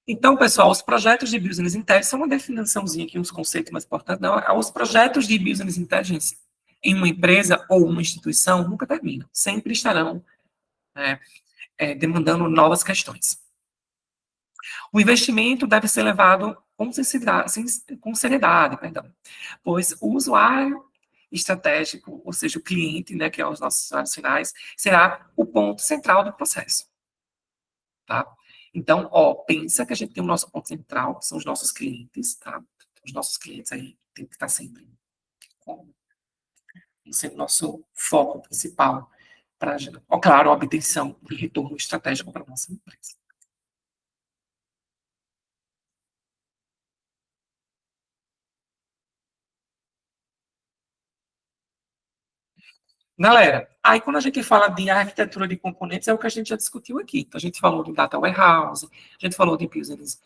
Então, pessoal, os projetos de Business Intelligence são uma definiçãozinha aqui, uns conceitos mais importantes. Não, os projetos de Business Intelligence em uma empresa ou uma instituição nunca terminam. Sempre estarão, né, demandando novas questões. O investimento deve ser levado com seriedade, perdão, pois o usuário estratégico, ou seja, o cliente, né, que é os nossos usuários finais, será o ponto central do processo. Tá? Então, ó, pensa que a gente tem o nosso ponto central, que são os nossos clientes, tá? Os nossos clientes aí tem que estar sempre como ser o nosso foco principal para, claro, a obtenção de retorno estratégico para a nossa empresa. Galera, aí quando a gente fala de arquitetura de componentes, é o que a gente já discutiu aqui. Então, a gente falou de Data Warehouse, a gente falou de Business...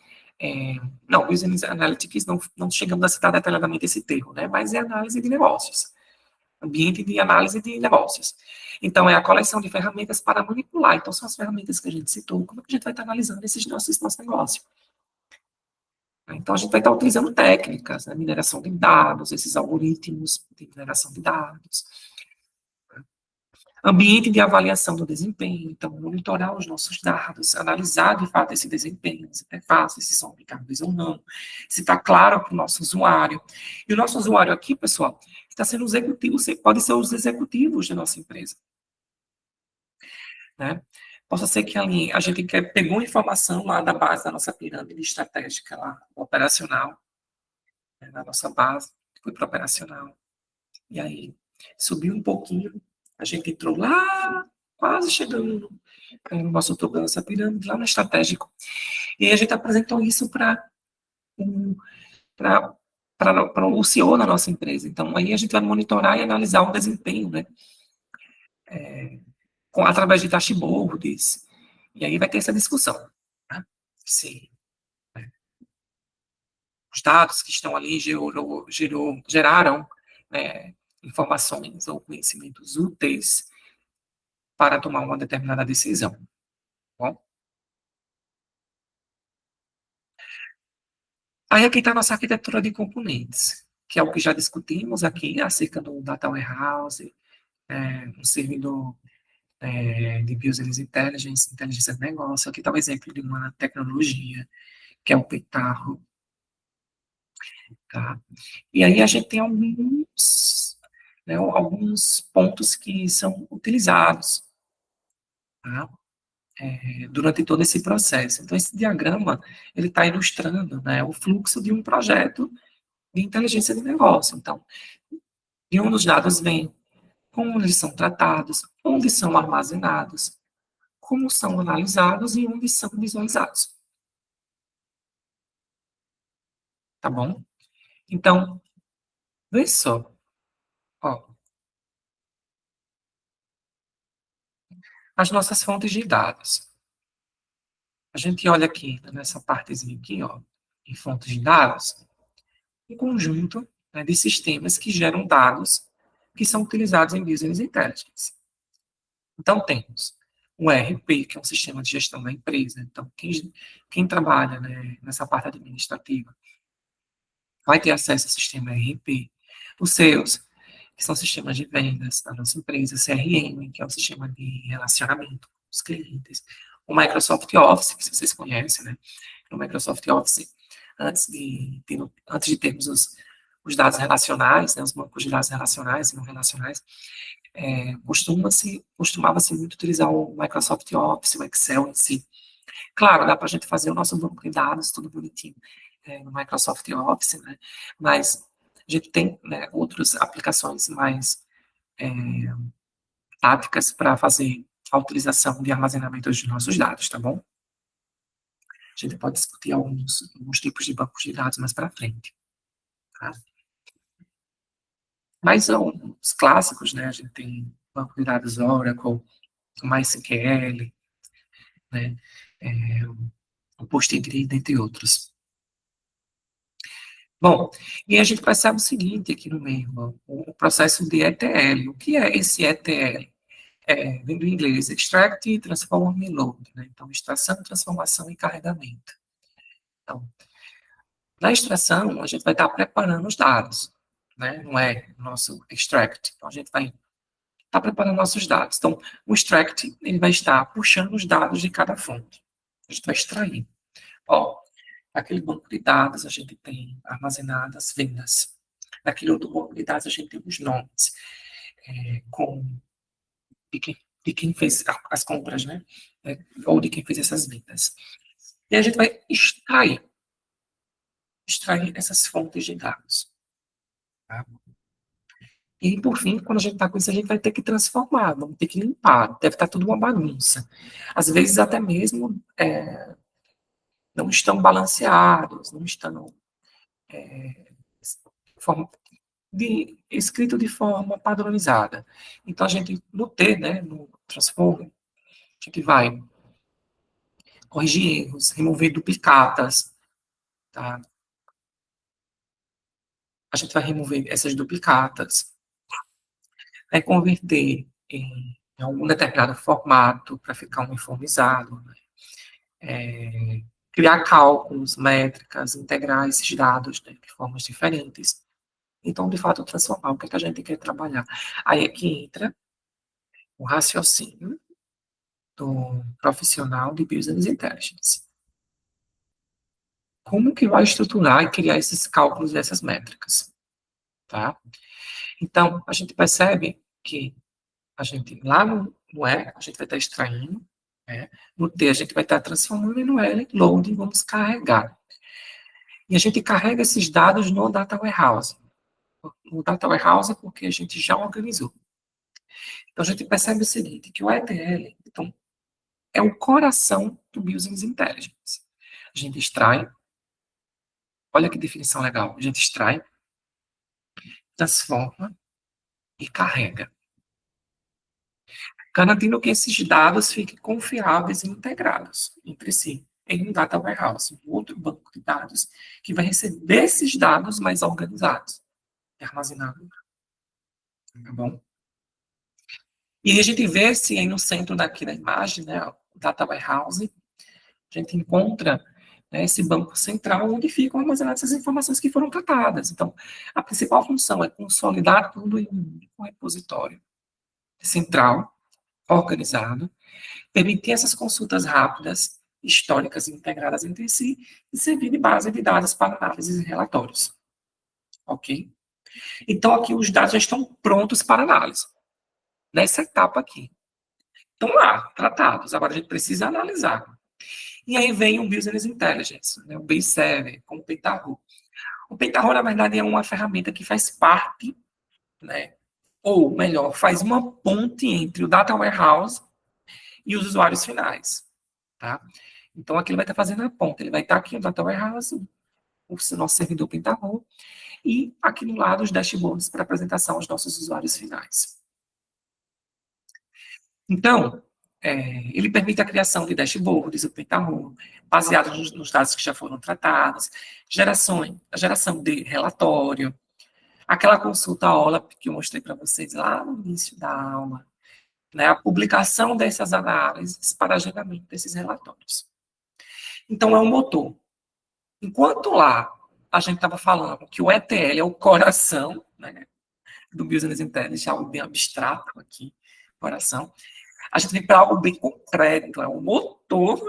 não, Business Analytics, não chegamos a citar detalhadamente esse termo, né? Mas é análise de negócios. Ambiente de análise de negócios. Então, é a coleção de ferramentas para manipular. Então, são as ferramentas que a gente citou. Como é que a gente vai estar analisando esses nossos negócios? Então, a gente vai estar utilizando técnicas, né? Mineração de dados, esses algoritmos de mineração de dados. Ambiente de avaliação do desempenho, então, monitorar os nossos dados, analisar, de fato, esse desempenho, se é fácil, se são aplicáveis ou não, se está claro para o nosso usuário. E o nosso usuário aqui, pessoal, está sendo executivo, pode ser os executivos da nossa empresa. Né? Possa ser que ali a gente pegou informação lá da base da nossa pirâmide estratégica, lá, operacional, né, da nossa base, foi para operacional. E aí, subiu um pouquinho, a gente entrou lá, quase chegando no nosso topo da nossa pirâmide, lá no estratégico. E aí a gente apresentou isso para o CEO da nossa empresa. Então, aí a gente vai monitorar e analisar o desempenho, né? Através de dashboards. E aí vai ter essa discussão. Né? Se os dados que estão ali geraram, né, informações ou conhecimentos úteis para tomar uma determinada decisão. Bom? Aí aqui está a nossa arquitetura de componentes, que é o que já discutimos aqui acerca do Data Warehouse, um servidor de Business Intelligence, inteligência de negócio. Aqui está o exemplo de uma tecnologia, que é o Pentaho. Tá? E aí a gente tem alguns pontos que são utilizados, tá? Durante todo esse processo. Então, esse diagrama, ele está ilustrando, né, o fluxo de um projeto de inteligência de negócio. Então, de onde os dados vêm, como eles são tratados, onde são armazenados, como são analisados e onde são visualizados. Tá bom? Então, vê só. Ó, as nossas fontes de dados. A gente olha aqui, nessa partezinha aqui, ó, em fontes de dados, um conjunto, né, de sistemas que geram dados que são utilizados em Business Intelligence. Então, temos o ERP, que é um sistema de gestão da empresa. Então, quem trabalha, né, nessa parte administrativa vai ter acesso ao sistema ERP. Os seus, que são sistemas de vendas da nossa empresa, CRM, que é o sistema de relacionamento com os clientes. O Microsoft Office, que vocês conhecem, né? No Microsoft Office, antes de termos os dados relacionais, né, os bancos de dados relacionais e não relacionais, costumava-se muito utilizar o Microsoft Office, o Excel em si. Claro, dá para a gente fazer o nosso banco de dados tudo bonitinho no Microsoft Office, né? Mas a gente tem, né, outras aplicações mais táticas para fazer a utilização de armazenamento dos nossos dados, tá bom? A gente pode discutir alguns tipos de bancos de dados mais para frente, tá? Mas os clássicos, né? A gente tem banco de dados Oracle, MySQL, né? É, o PostgreSQL, entre outros. Bom, e a gente percebe o seguinte aqui no meio, ó, o processo de ETL. O que é esse ETL? Vem do inglês, Extract, Transform e Load, né? Então, extração, transformação e carregamento. Então, na extração, a gente vai estar preparando os dados, né? Não é o nosso extract. Então, a gente vai estar preparando nossos dados. Então, o extract, ele vai estar puxando os dados de cada fonte. A gente vai extrair. Ó, naquele banco de dados, a gente tem armazenadas vendas. Naquele outro banco de dados, a gente tem os nomes com, de quem fez as compras, né? Ou de quem fez essas vendas. E a gente vai extrair essas fontes de dados. Tá? E, por fim, quando a gente está com isso, a gente vai ter que transformar, vamos ter que limpar, deve estar tudo uma bagunça. Às vezes, até mesmo, não estão balanceados, não estão escrito de forma padronizada. Então, a gente, no T, né, no Transform, a gente vai corrigir erros, remover duplicatas, tá? A gente vai remover essas duplicatas, vai converter em algum determinado formato para ficar uniformizado, né? Criar cálculos, métricas, integrar esses dados, né, de formas diferentes. Então, de fato, transformar o que, é que a gente quer trabalhar. Aí é que entra o raciocínio do profissional de Business Intelligence. Como que vai estruturar e criar esses cálculos e essas métricas, tá? Então, a gente percebe que a gente, lá no E, a gente vai estar extraindo, né? No T, a gente vai estar transformando, e no L, loading, vamos carregar. E a gente carrega esses dados no Data Warehouse. No Data Warehouse, porque a gente já organizou. Então, a gente percebe o seguinte, que o ETL, então, é o coração do Business Intelligence. A gente extrai, olha que definição legal, a gente extrai, transforma e carrega, garantindo que esses dados fiquem confiáveis e integrados entre si, em um data warehouse, um outro banco de dados, que vai receber esses dados mais organizados e armazenados. Tá bom? E a gente vê se aí no centro daqui da imagem, né, o data warehouse, a gente encontra né, esse banco central onde ficam armazenadas essas informações que foram tratadas. Então, a principal função é consolidar tudo em um repositório central, organizado, permitir essas consultas rápidas, históricas e integradas entre si, e servir de base de dados para análises e relatórios. Ok? Então, aqui os dados já estão prontos para análise, nessa etapa aqui. Estão lá, tratados. Agora a gente precisa analisar. E aí vem o Business Intelligence, né, o BI7, com o Pentaho. O Pentaho, na verdade, é uma ferramenta que faz parte, né, ou melhor, faz uma ponte entre o Data Warehouse e os usuários finais. Tá? Então, aqui ele vai estar fazendo a ponte. Ele vai estar aqui no Data Warehouse, o nosso servidor Pentaho, e aqui no lado os dashboards para apresentação aos nossos usuários finais. Então, ele permite a criação de dashboards, o Pentaho, baseados nos dados que já foram tratados, a geração de relatório, aquela consulta OLAP que eu mostrei para vocês lá no início da aula, né, a publicação dessas análises para agendamento desses relatórios. Então, é um motor. Enquanto lá a gente estava falando que o ETL é o coração, né, do Business Intelligence, algo bem abstrato aqui, coração, a gente vem para algo bem concreto, é o motor,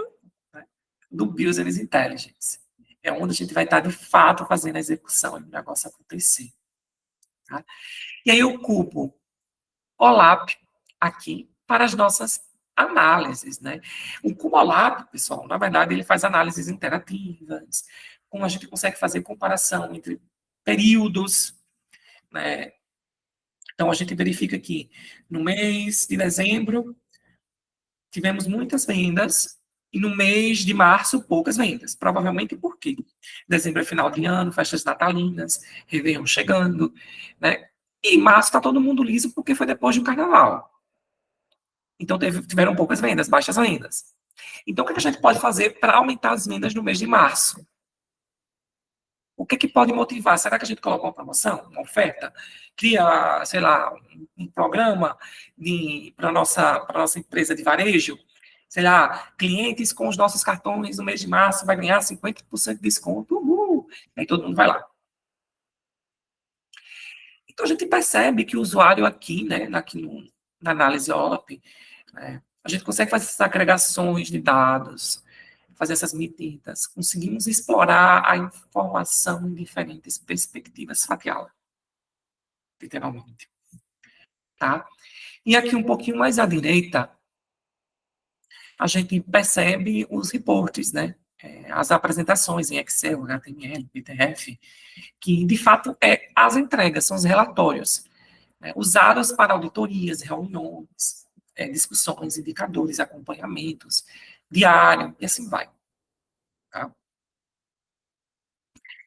né, do Business Intelligence. É onde a gente vai estar, de fato, fazendo a execução e o negócio acontecer. Tá? E aí eu cubo OLAP aqui para as nossas análises, né? O Cumolab, pessoal, na verdade, ele faz análises interativas, como a gente consegue fazer comparação entre períodos, né? Então, a gente verifica que no mês de dezembro tivemos muitas vendas e no mês de março poucas vendas. Provavelmente por quê? Dezembro é final de ano, festas natalinas, Réveillon chegando, né? E março está todo mundo liso porque foi depois do carnaval. Então, tiveram poucas vendas, baixas vendas. Então, o que a gente pode fazer para aumentar as vendas no mês de março? O que pode motivar? Será que a gente coloca uma promoção, uma oferta? Cria, sei lá, um programa para a nossa empresa de varejo? Sei lá, clientes com os nossos cartões no mês de março vai ganhar 50% de desconto. Uhul! Aí todo mundo vai lá. Então, a gente percebe que o usuário aqui, né, na análise OLAP, a gente consegue fazer essas agregações de dados, fazer essas medidas, conseguimos explorar a informação em diferentes perspectivas, fatiá-la, literalmente. Tá? E aqui um pouquinho mais à direita, a gente percebe os reportes, né? As apresentações em Excel, HTML, PDF, que de fato as entregas, são os relatórios, né, usados para auditorias, reuniões, discussões, indicadores, acompanhamentos, diário, e assim vai. Tá?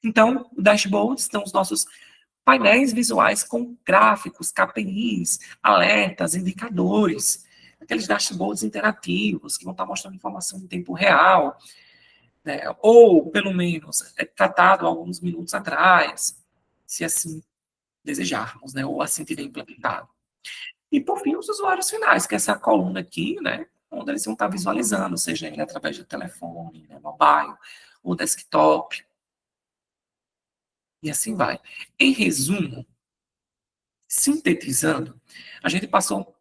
Então, o dashboard estão os nossos painéis visuais com gráficos, KPIs, alertas, indicadores, aqueles dashboards interativos que vão estar mostrando informação em tempo real, né, ou, pelo menos, tratado alguns minutos atrás, se assim desejarmos, né, ou assim tiver implementado. E, por fim, os usuários finais, que é essa coluna aqui, né, onde eles vão estar visualizando, seja ele através do telefone, né, mobile, ou desktop, e assim vai. Em resumo, sintetizando, a gente passou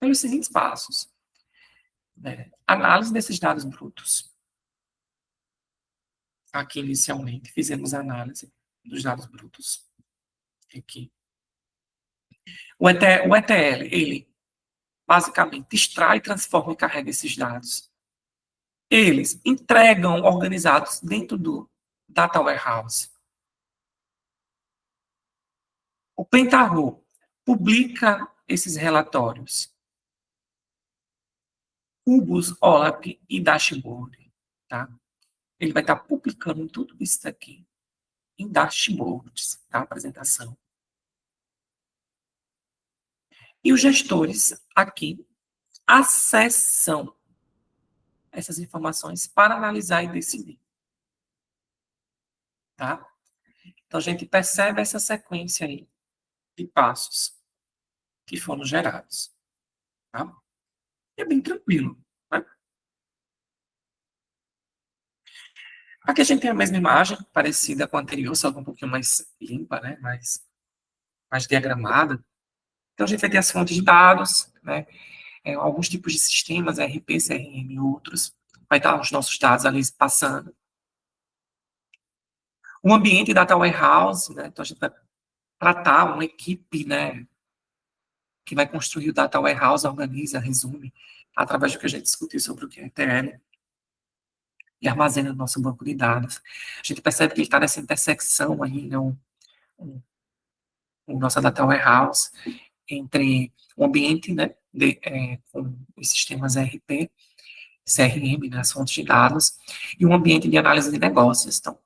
pelos seguintes passos. Né? Análise desses dados brutos. Aqui, inicialmente, fizemos a análise dos dados brutos. Aqui. O ETL, ele basicamente extrai, transforma e carrega esses dados. Eles entregam organizados dentro do Data Warehouse. O Pentaho publica esses relatórios. Cubos, OLAP e dashboard. Tá? Ele vai estar publicando tudo isso daqui em dashboards, tá? Apresentação. E os gestores aqui acessam essas informações para analisar e decidir, tá? Então, a gente percebe essa sequência aí de passos que foram gerados, tá? É bem tranquilo, né? Aqui a gente tem a mesma imagem, parecida com a anterior, só que um pouquinho mais limpa, né? Mais diagramada. Então, a gente vai ter as fontes de dados, né? Alguns tipos de sistemas, RP, CRM e outros. Vai estar os nossos dados ali passando. Um ambiente data warehouse, né? Então, a gente vai tratar uma equipe, né? Que vai construir o data warehouse, organiza, resume, através do que a gente discutiu sobre o que é ETL, e armazena no nosso banco de dados. A gente percebe que ele está nessa intersecção aí, né? O nosso data warehouse, entre o ambiente, né, com os sistemas ERP, CRM, né, as fontes de dados, e um ambiente de análise de negócios. Então,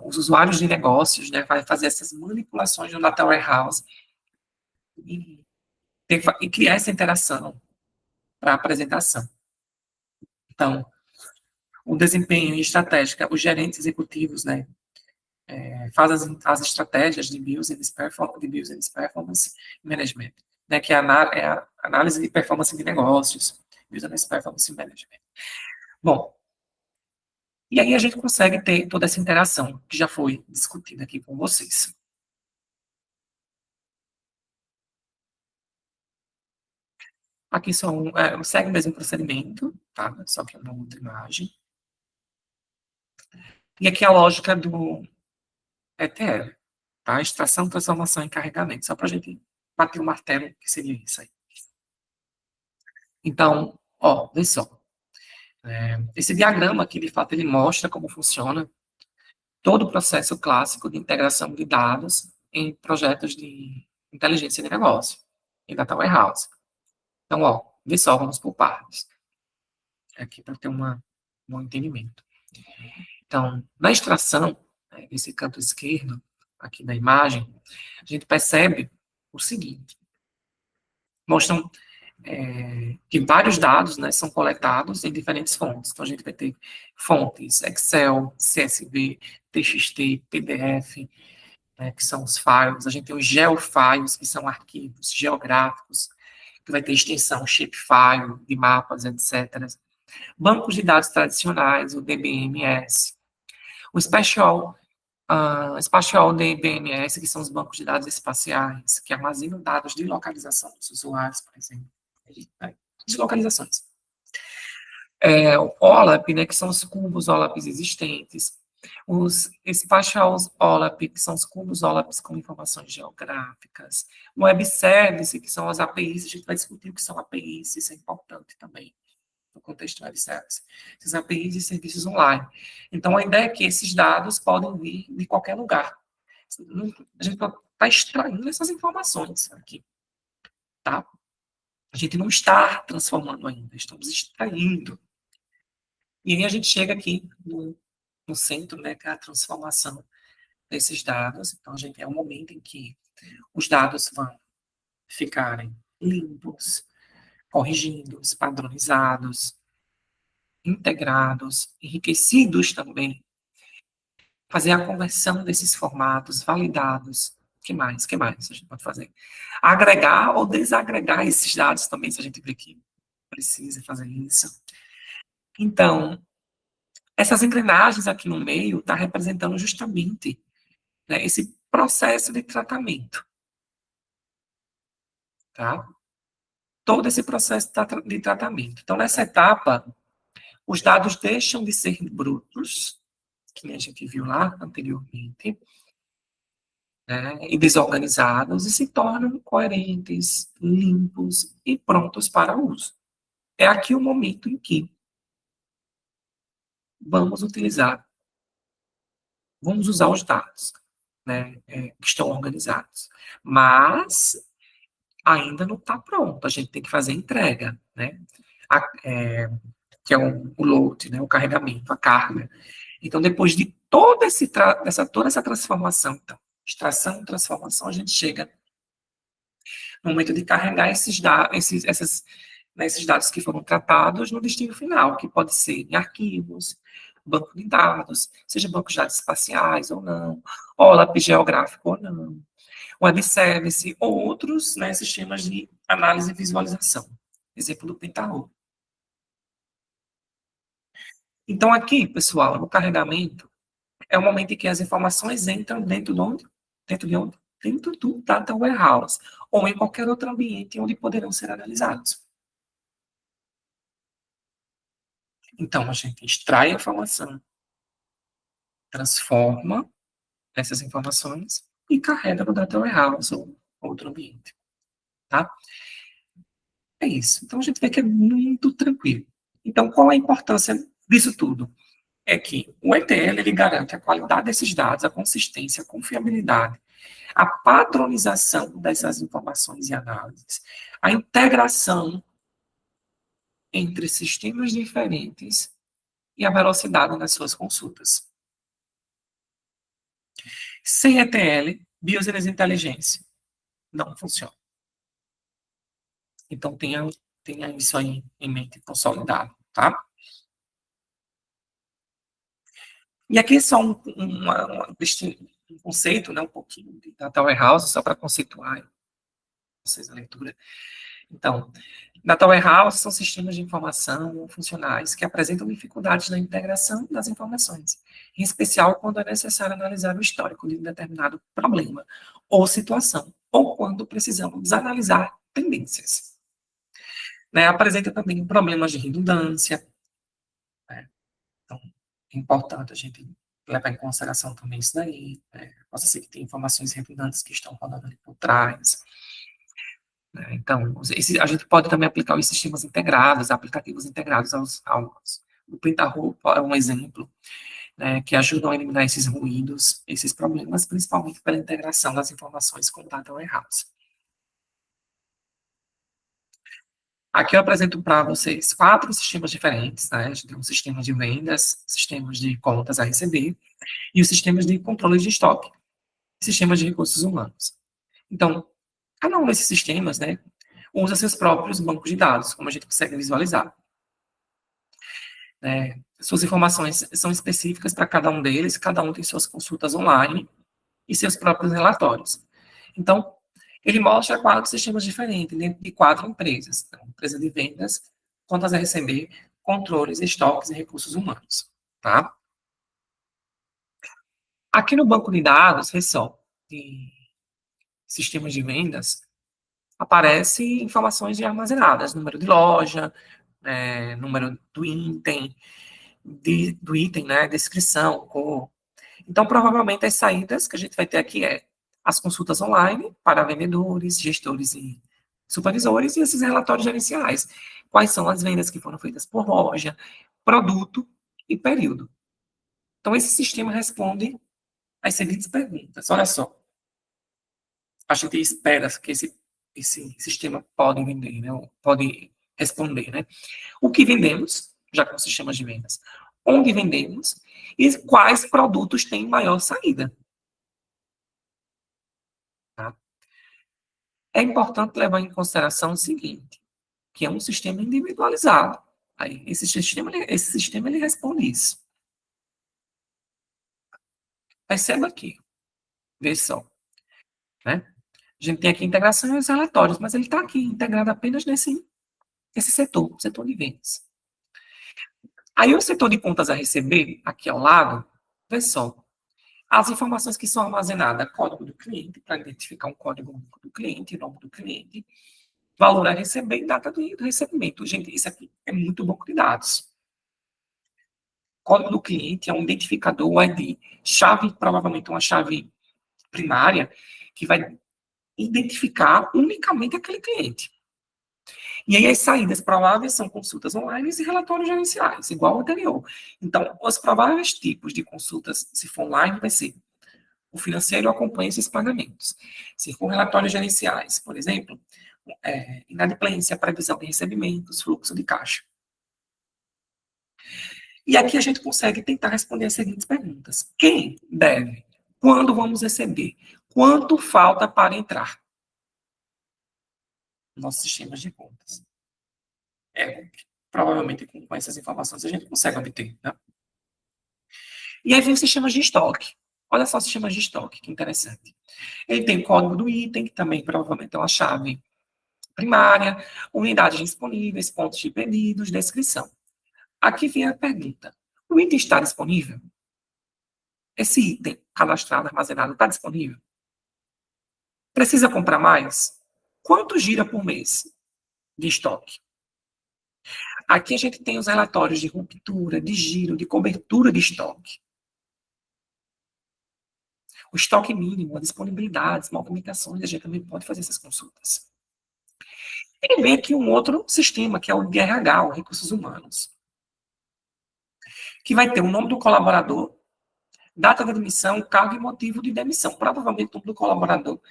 os usuários de negócios, né, vai fazer essas manipulações no data warehouse e, e criar essa interação para a apresentação. Então, o desempenho estratégico, os gerentes executivos, né, faz as estratégias de Business Performance Management, né, que é a análise de performance de negócios, Business Performance Management. Bom, e aí a gente consegue ter toda essa interação que já foi discutida aqui com vocês. Aqui segue o mesmo procedimento, tá? Só que é uma outra imagem. E aqui a lógica do ETL, tá? Extração, transformação e carregamento, só para a gente bater o martelo, que seria isso aí. Então, ó, vê só. Esse diagrama aqui, de fato, ele mostra como funciona todo o processo clássico de integração de dados em projetos de inteligência de negócio, em data warehouse. Então, ó, vê só, vamos por partes, aqui para ter um entendimento. Então, na extração, nesse canto esquerdo, aqui da imagem, a gente percebe o seguinte, mostram que vários dados, né, são coletados em diferentes fontes. Então, a gente vai ter fontes Excel, CSV, TXT, PDF, né, que são os files. A gente tem os geofiles, que são arquivos geográficos, que vai ter extensão shapefile, de mapas, etc. Bancos de dados tradicionais, o DBMS. O Spatial DBMS, que são os bancos de dados espaciais, que armazenam dados de localização dos usuários, por exemplo. De localizações. O OLAP, né, que são os cubos OLAPs existentes. Os Spatial OLAP, que são os cubos OLAPs com informações geográficas. O Web Service, que são as APIs, a gente vai discutir o que são APIs, isso é importante também no contexto web service, esses APIs e serviços online. Então, a ideia é que esses dados podem vir de qualquer lugar. A gente está extraindo essas informações aqui, tá? A gente não está transformando ainda, estamos extraindo. E aí a gente chega aqui no centro, né, que é a transformação desses dados. Então, é um momento em que os dados vão ficarem limpos, corrigidos, padronizados, integrados, enriquecidos também, fazer a conversão desses formatos, validados. Que mais? Que mais a gente pode fazer? Agregar ou desagregar esses dados também, se a gente vê que precisa fazer isso. Então, essas engrenagens aqui no meio está representando justamente, né, esse processo de tratamento. Tá? Todo esse processo de tratamento. Então, nessa etapa, os dados deixam de ser brutos, que a gente viu lá anteriormente, né, e desorganizados, e se tornam coerentes, limpos e prontos para uso. É aqui o momento em que vamos usar os dados, né, que estão organizados. Mas ainda não está pronto, a gente tem que fazer entrega, né? Que é o load, né, o carregamento, a carga. Então, depois de toda essa transformação, então, extração e transformação, a gente chega no momento de carregar esses dados que foram tratados no destino final, que pode ser em arquivos, banco de dados, seja bancos de dados espaciais ou não, OLAP geográfico ou não, web service ou outros, né, sistemas de análise e visualização. Exemplo do Pentaho. Então, aqui, pessoal, no carregamento, é o momento em que as informações entram dentro de onde? Dentro de onde? Dentro do Data Warehouse, ou em qualquer outro ambiente onde poderão ser analisados. Então, a gente extrai a informação, transforma essas informações e carrega no Data Warehouse ou outro ambiente. Tá? É isso. Então, a gente vê que é muito tranquilo. Então, qual a importância disso tudo? É que o ETL ele garante a qualidade desses dados, a consistência, a confiabilidade, a padronização dessas informações e análises, a integração entre sistemas diferentes e a velocidade nas suas consultas. Sem ETL, Business Inteligência não funciona. Então, tenha isso aí em mente consolidado, tá? E aqui é só um conceito, né, um pouquinho de Data Warehouse, só para conceituar vocês a leitura. Então, Data Warehouse são sistemas de informação funcionais que apresentam dificuldades na integração das informações, em especial quando é necessário analisar o histórico de um determinado problema ou situação, ou quando precisamos analisar tendências. Né, apresenta também problemas de redundância, né? Então, é importante a gente levar em consideração também isso daí. Né? Possa ser que tem informações redundantes que estão rodando ali por trás. Né? Então, a gente pode também aplicar os sistemas integrados, aplicativos integrados aos o Pentaho é um exemplo, né, que ajudam a eliminar esses ruídos, esses problemas, principalmente pela integração das informações com o Data Warehouse. Aqui eu apresento para vocês 4 sistemas diferentes, né? A gente tem um sistema de vendas, sistemas de contas a receber e os sistemas de controle de estoque, sistemas de recursos humanos. Então, cada um desses sistemas, né, usa seus próprios bancos de dados, como a gente consegue visualizar. Suas informações são específicas para cada um deles, cada um tem suas consultas online e seus próprios relatórios. Então, ele mostra 4 sistemas diferentes dentro de 4 empresas. Então, empresa de vendas, contas a receber, controles, estoques e recursos humanos. Tá? Aqui no banco de dados, pessoal, de sistemas de vendas, aparece informações de armazenadas, número de loja, número do item, do item, né, descrição, cor. Então, provavelmente, as saídas que a gente vai ter aqui é as consultas online para vendedores, gestores e supervisores e esses relatórios gerenciais. Quais são as vendas que foram feitas por loja, produto e período. Então, esse sistema responde às seguintes perguntas. Olha só, a gente espera que esse sistema pode vender, né? Pode responder, né? O que vendemos, já com sistemas de vendas, onde vendemos e quais produtos têm maior saída. Tá? É importante levar em consideração o seguinte, que é um sistema individualizado. Aí, esse sistema ele responde isso. Perceba aqui, vê só. Né? A gente tem aqui integração e os relatórios, mas ele está aqui integrado apenas nesse setor de vendas. Aí o setor de contas a receber, aqui ao lado, vê só, as informações que são armazenadas, código do cliente, para identificar um código único do cliente, nome do cliente, valor a receber e data do recebimento. Gente, isso aqui é muito banco de dados. Código do cliente é um identificador, um ID, chave, provavelmente uma chave primária, que vai identificar unicamente aquele cliente. E aí as saídas prováveis são consultas online e relatórios gerenciais, igual ao anterior. Então, os prováveis tipos de consultas, se for online, vai ser o financeiro acompanha esses pagamentos. Se for relatórios gerenciais, por exemplo, inadimplência, previsão de recebimentos, fluxo de caixa. E aqui a gente consegue tentar responder as seguintes perguntas. Quem deve? Quando vamos receber? Quanto falta para entrar? Nossos sistemas de contas. Provavelmente com essas informações a gente consegue obter. Né? E aí vem os sistemas de estoque. Olha só os sistemas de estoque, que interessante. Ele tem o código do item, que também provavelmente é uma chave primária, unidades disponíveis, pontos de pedidos, descrição. Aqui vem a pergunta. O item está disponível? Esse item cadastrado, armazenado, está disponível? Precisa comprar mais? Quanto gira por mês de estoque? Aqui a gente tem os relatórios de ruptura, de giro, de cobertura de estoque. O estoque mínimo, a disponibilidade, as movimentações, a gente também pode fazer essas consultas. E vem aqui um outro sistema, que é o de RH, o Recursos Humanos, que vai ter o nome do colaborador, data de admissão, cargo e motivo de demissão. Provavelmente o nome do colaborador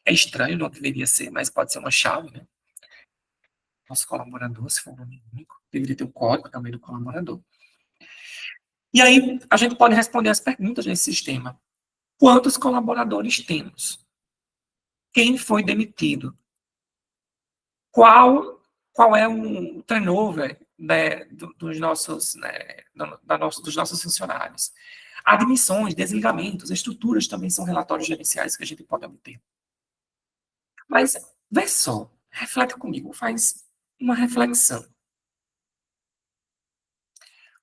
é estranho, não deveria ser, mas pode ser uma chave, né? Nosso colaborador, se for um nome único, deveria ter o código também do colaborador. E aí a gente pode responder as perguntas nesse sistema. Quantos colaboradores temos? Quem foi demitido? Qual é o turnover, né, dos nossos, né, dos nossos funcionários? Admissões, desligamentos, estruturas também são relatórios gerenciais que a gente pode obter. Mas, vê só, reflete comigo, faz uma reflexão.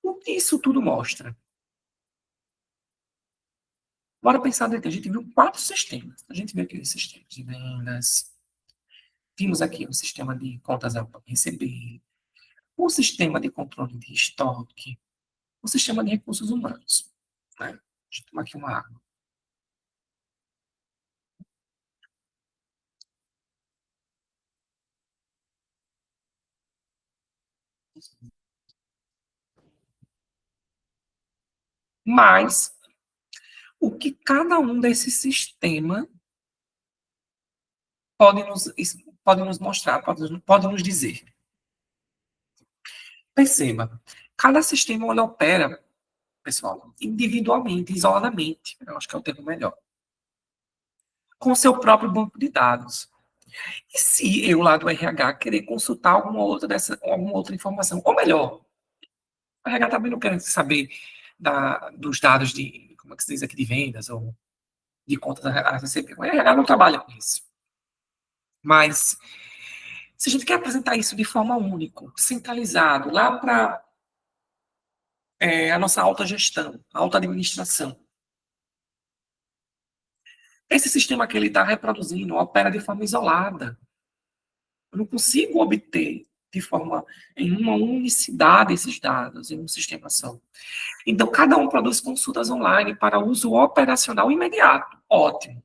O que isso tudo mostra? Bora pensar daqui. A gente viu 4 sistemas. A gente viu aqui os sistemas de vendas, vimos aqui o sistema de contas a receber, o sistema de controle de estoque, o sistema de recursos humanos. Né? Deixa eu tomar aqui uma água. Mas, o que cada um desses sistemas pode nos mostrar, pode nos dizer? Perceba, cada sistema ele opera, pessoal, individualmente, isoladamente, eu acho que é o termo melhor, com seu próprio banco de dados. E se eu, lá do RH, querer consultar alguma outra informação, ou melhor, o RH também não quer saber dos dados de, como é que se diz aqui, de vendas, ou de contas a receber. O RH não trabalha com isso. Mas, se a gente quer apresentar isso de forma única, centralizado, lá para a nossa autogestão, autoadministração, esse sistema que ele está reproduzindo opera de forma isolada. Eu não consigo obter em uma unicidade esses dados, em um sistema só. Então, cada um produz consultas online para uso operacional imediato. Ótimo.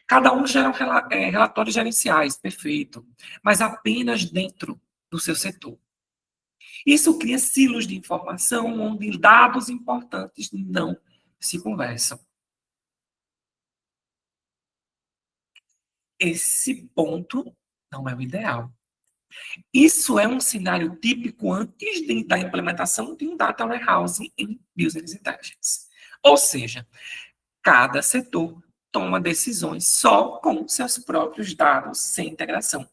Cada um gera relatórios gerenciais, perfeito. Mas apenas dentro do seu setor. Isso cria silos de informação onde dados importantes não se conversam. Esse ponto não é o ideal. Isso é um cenário típico antes da implementação de um Data Warehouse em Business Intelligence. Ou seja, cada setor toma decisões só com seus próprios dados, sem integração.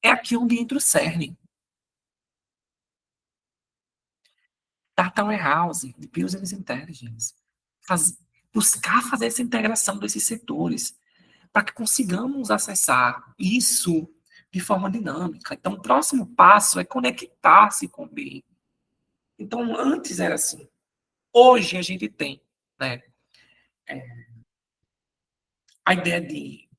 É aqui onde entra o cerne. Data Warehouse, de Business Intelligence. Buscar fazer essa integração desses setores, para que consigamos acessar isso de forma dinâmica. Então, o próximo passo é conectar-se com o BI. Então, antes era assim. Hoje a gente tem, né, a ideia de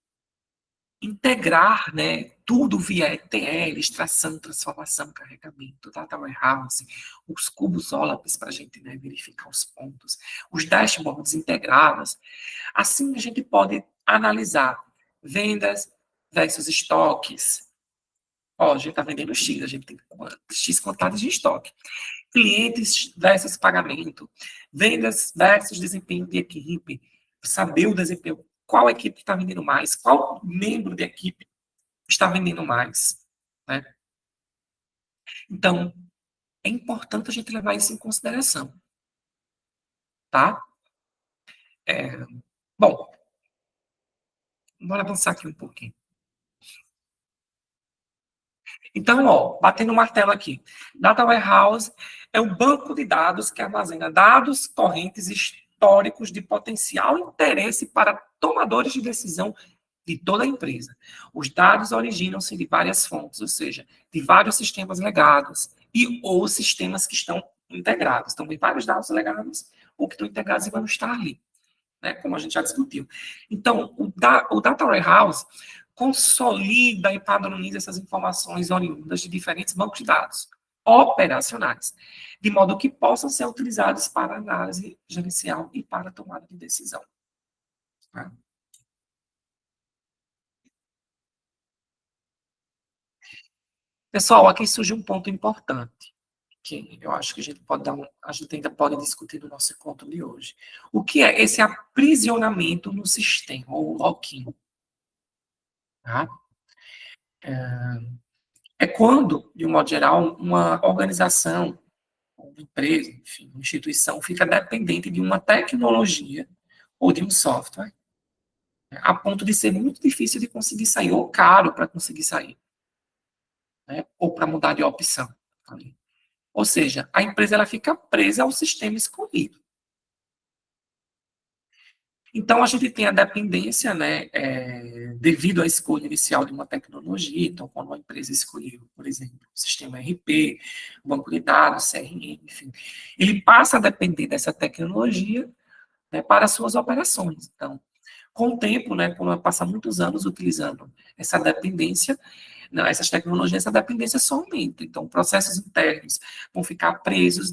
integrar, né, tudo via ETL, extração, transformação, carregamento, data warehouse, os cubos OLAPs para a gente, né, verificar os pontos, os dashboards integrados. Assim a gente pode analisar vendas versus estoques. Ó, a gente está vendendo X, a gente tem X quantidades de estoque. Clientes versus pagamento, vendas versus desempenho de equipe, saber o desempenho, qual equipe está vendendo mais, qual membro da equipe está vendendo mais, né? Então, é importante a gente levar isso em consideração, tá? Bom, bora avançar aqui um pouquinho. Então, ó, batendo o martelo aqui. Data Warehouse é o banco de dados que armazena dados correntes históricos de potencial interesse para tomadores de decisão de toda a empresa. Os dados originam-se de várias fontes, ou seja, de vários sistemas legados e ou sistemas que estão integrados. Então, tem vários dados legados ou que estão integrados e vão estar ali, né, como a gente já discutiu. Então, o Data Warehouse consolida e padroniza essas informações oriundas de diferentes bancos de dados operacionais, de modo que possam ser utilizados para análise gerencial e para tomada de decisão. Tá? Pessoal, aqui surge um ponto importante, que eu acho que a gente ainda pode discutir no nosso encontro de hoje. O que é esse aprisionamento no sistema, ou lock-in? Tá? É quando, de um modo geral, uma organização, uma empresa, enfim, uma instituição fica dependente de uma tecnologia ou de um software, né, a ponto de ser muito difícil de conseguir sair, ou caro para conseguir sair, né, ou para mudar de opção. Ou seja, a empresa ela fica presa ao sistema escolhido. Então, a gente tem a dependência, né, devido à escolha inicial de uma tecnologia. Então, quando uma empresa escolheu, por exemplo, o sistema RP, banco de dados, CRM, enfim, ele passa a depender dessa tecnologia, né, para suas operações. Então, com o tempo, né, quando passa muitos anos utilizando essa dependência, não, essas tecnologias, essa dependência só aumenta. Então, processos internos vão ficar presos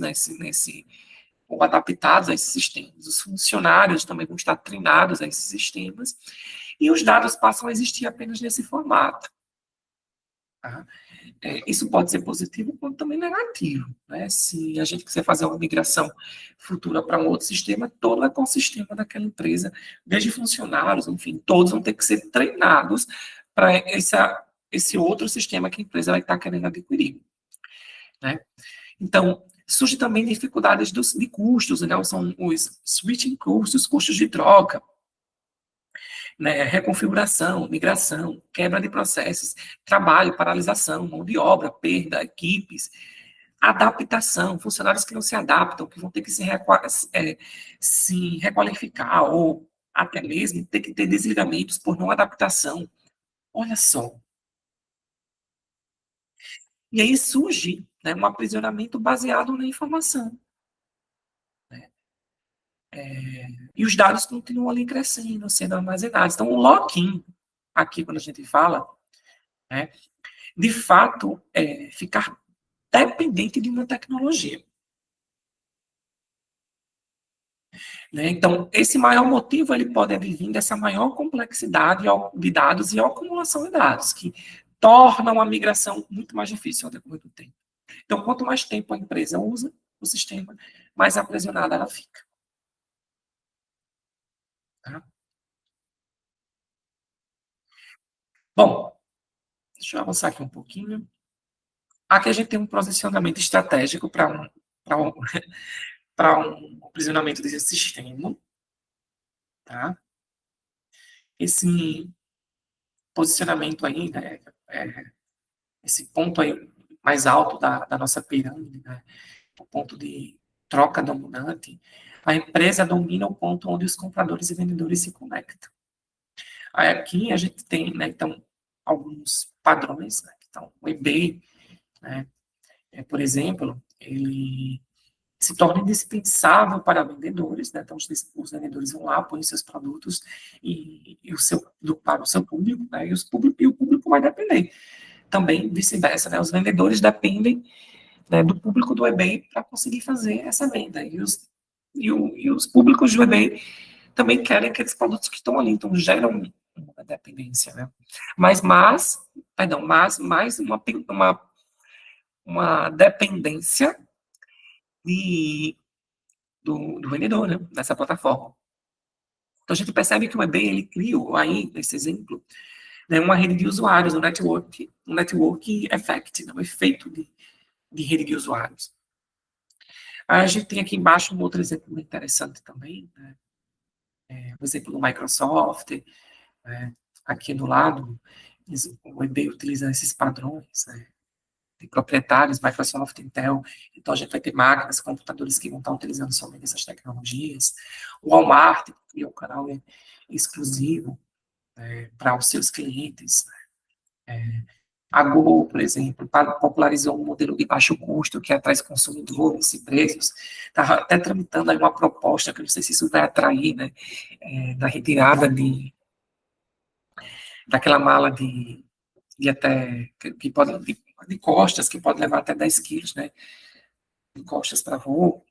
ou adaptados a esses sistemas. Os funcionários também vão estar treinados a esses sistemas, e os dados passam a existir apenas nesse formato. Tá? Isso pode ser positivo, como também negativo. Né? Se a gente quiser fazer uma migração futura para um outro sistema, todo o ecossistema daquela empresa, desde funcionários, enfim, todos vão ter que ser treinados para esse outro sistema que a empresa vai estar querendo adquirir. Né? Então, surge também dificuldades de custos, né? São os switching custos, custos de troca, né? Reconfiguração, migração, quebra de processos, trabalho, paralisação, mão de obra, perda, equipes, adaptação, funcionários que não se adaptam, que vão ter que se requalificar ou até mesmo ter que ter desligamentos por não adaptação. Olha só. E aí surge, né, um aprisionamento baseado na informação. Né? E os dados continuam ali crescendo, sendo armazenados. Então, o lock-in, aqui quando a gente fala, né, de fato, é ficar dependente de uma tecnologia. Né? Então, esse maior motivo ele pode vir dessa maior complexidade de dados e acumulação de dados, que tornam a migração muito mais difícil ao decorrer do tempo. Então, quanto mais tempo a empresa usa o sistema, mais aprisionada ela fica. Tá? Bom, deixa eu avançar aqui um pouquinho. Aqui a gente tem um posicionamento estratégico para um, um aprisionamento desse sistema. Tá? Esse posicionamento aí, né, esse ponto aí mais alto da nossa pirâmide, né, o ponto de troca dominante, a empresa domina o ponto onde os compradores e vendedores se conectam. Aí aqui a gente tem, né, então, alguns padrões, né, então, o eBay, né, por exemplo, ele se torna indispensável para vendedores, né? Então os vendedores vão lá, põem seus produtos para o seu público, né? E o público vai depender. Também vice-versa, né? Os vendedores dependem, né, do público do eBay para conseguir fazer essa venda. E os públicos do eBay também querem aqueles produtos que estão ali, então geram uma dependência, né? Mas mais uma dependência de, do vendedor, né, nessa plataforma. Então, a gente percebe que o eBay, ele criou aí, nesse exemplo, né, uma rede de usuários, um network effect, né, um efeito de rede de usuários. Aí a gente tem aqui embaixo um outro exemplo muito interessante também, né, o exemplo do Microsoft, né, aqui do lado, o eBay utiliza esses padrões, né, de proprietários, Microsoft, Intel, então a gente vai ter máquinas, computadores que vão estar utilizando somente essas tecnologias. O Walmart criou um canal exclusivo para os seus clientes. A Gol, por exemplo, popularizou um modelo de baixo custo que atrai consumidores e preços. Está até tramitando aí uma proposta, que eu não sei se isso vai atrair, né, da retirada daquela mala de até, que pode, de costas, que pode levar até 10 quilos, né, de costas para voo,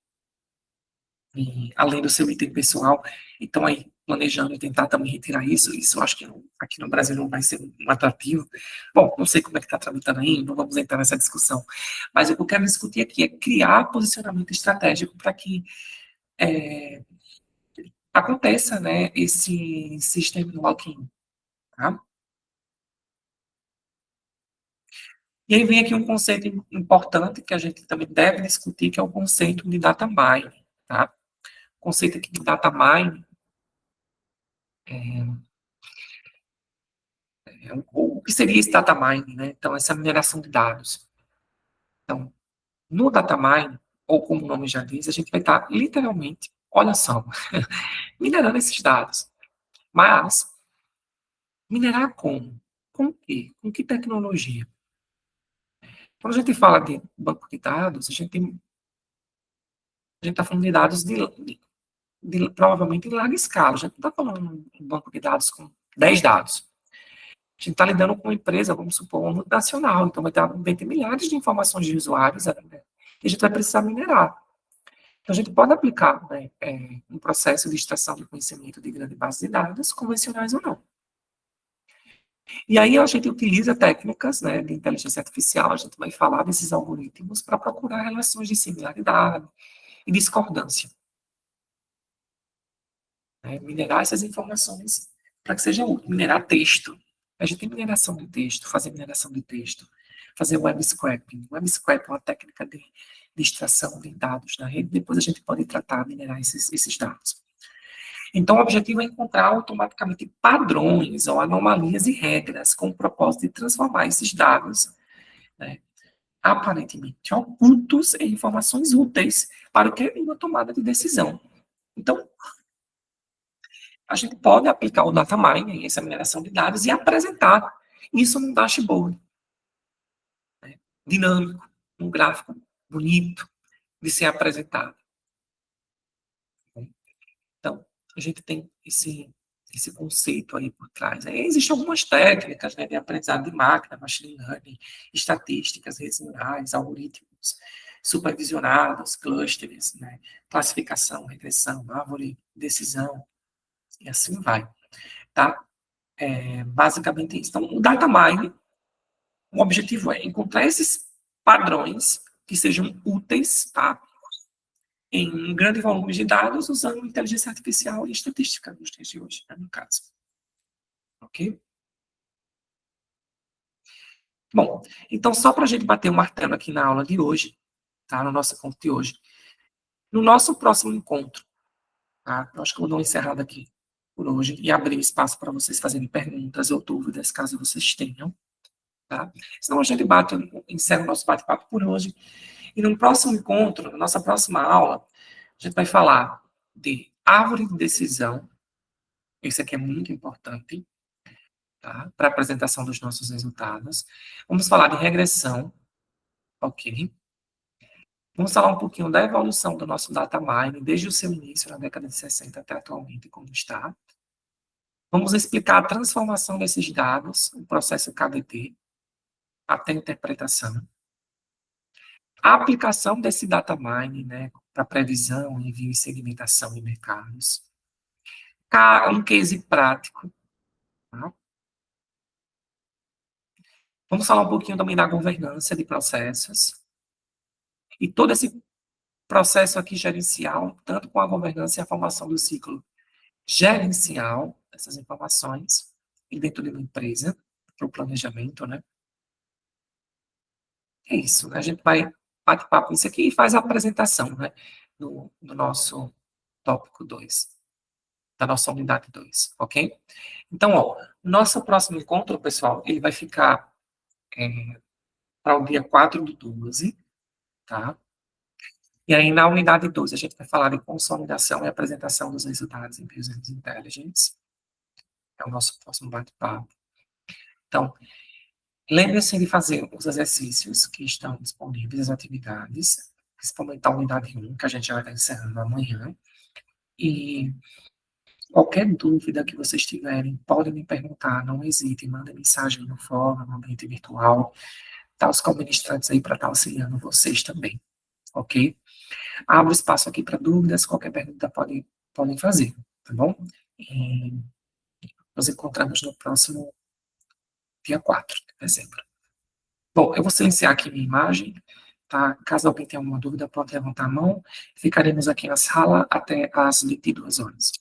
e, além do seu item pessoal. Então, aí, planejando tentar também retirar isso, isso eu acho que aqui no Brasil não vai ser um atrativo. Bom, não sei como é que está tramitando aí, não vamos entrar nessa discussão. Mas o que eu quero discutir aqui é criar posicionamento estratégico para que aconteça, né, esse sistema de lock-in, tá? E aí vem aqui um conceito importante que a gente também deve discutir, que é o conceito de data mining, tá? O conceito aqui de data mining o que seria esse data mining, né? Então, essa mineração de dados. Então, no data mining, ou como o nome já diz, a gente vai estar literalmente, olha só, minerando esses dados. Mas, minerar como? Com o quê? Com que tecnologia? Quando a gente fala de banco de dados, a gente está falando de dados provavelmente em larga escala. A gente não está falando de um banco de dados com 10 dados. A gente está lidando com uma empresa, vamos supor, uma multinacional, então vai ter milhares de informações de usuários, né, e a gente vai precisar minerar. Então, a gente pode aplicar, né, um processo de extração de conhecimento de grande base de dados, convencionais ou não. E aí a gente utiliza técnicas, né, de inteligência artificial, a gente vai falar desses algoritmos para procurar relações de similaridade e discordância. Né, minerar essas informações para que seja útil. Minerar texto. A gente tem mineração de texto, fazer mineração de texto, fazer web scraping. Web scraping é uma técnica de extração de dados na rede, depois a gente pode tratar, minerar esses dados. Então, o objetivo é encontrar automaticamente padrões ou anomalias e regras com o propósito de transformar esses dados, né, aparentemente ocultos em informações úteis para o que é uma tomada de decisão. Então, a gente pode aplicar o data mining, essa mineração de dados, e apresentar isso num dashboard, né, dinâmico, um gráfico bonito de ser apresentado. Então, a gente tem esse conceito aí por trás. Aí existem algumas técnicas, né, de aprendizado de máquina, machine learning, estatísticas, redes neurais, algoritmos supervisionados, clusters, né, classificação, regressão, árvore, decisão, e assim vai, tá? Basicamente isso. Então, o data mining, o objetivo é encontrar esses padrões que sejam úteis, tá? Em um grande volume de dados, usando inteligência artificial e estatística nos dias de hoje, né, no caso. Ok? Bom, então só para a gente bater o martelo aqui na aula de hoje, tá? No nosso encontro de hoje. No nosso próximo encontro, tá? Eu acho que eu vou dar uma encerrada aqui por hoje e abrir espaço para vocês fazerem perguntas ou dúvidas, caso vocês tenham, tá? Senão a gente encerra o nosso bate-papo por hoje. E no próximo encontro, na nossa próxima aula, a gente vai falar de árvore de decisão. Esse aqui é muito importante, tá? Para a apresentação dos nossos resultados. Vamos falar de regressão, ok? Vamos falar um pouquinho da evolução do nosso data mining, desde o seu início, na década de 60 até atualmente, como está. Vamos explicar a transformação desses dados, o processo KDT, até a interpretação. A aplicação desse data mining, né, para previsão, envio e segmentação em mercados. Um case prático. Tá? Vamos falar um pouquinho também da governança de processos. E todo esse processo aqui gerencial, tanto com a governança e a formação do ciclo gerencial dessas informações, e dentro de uma empresa, para o planejamento, né? É isso, né? A gente vai bate papo isso aqui e faz a apresentação, né? Do nosso tópico 2, da nossa unidade 2, ok? Então, ó, nosso próximo encontro, pessoal, ele vai ficar para o dia 4/12, tá? E aí, na unidade 2, a gente vai falar de consolidação e apresentação dos resultados em Business Intelligence. É o nosso próximo bate-papo. Então, Lembre-se de fazer os exercícios que estão disponíveis, as atividades, principalmente a unidade 1, que a gente já vai estar encerrando amanhã. E qualquer dúvida que vocês tiverem, podem me perguntar, não hesitem, mandem mensagem no fórum, no ambiente virtual, tá os co-ministrantes aí para estar auxiliando vocês também, ok? Abro espaço aqui para dúvidas, qualquer pergunta podem fazer, tá bom? E nos encontramos no próximo dia 4 de dezembro. Bom, eu vou silenciar aqui minha imagem, tá? Caso alguém tenha alguma dúvida, pode levantar a mão. Ficaremos aqui na sala até às 22 horas.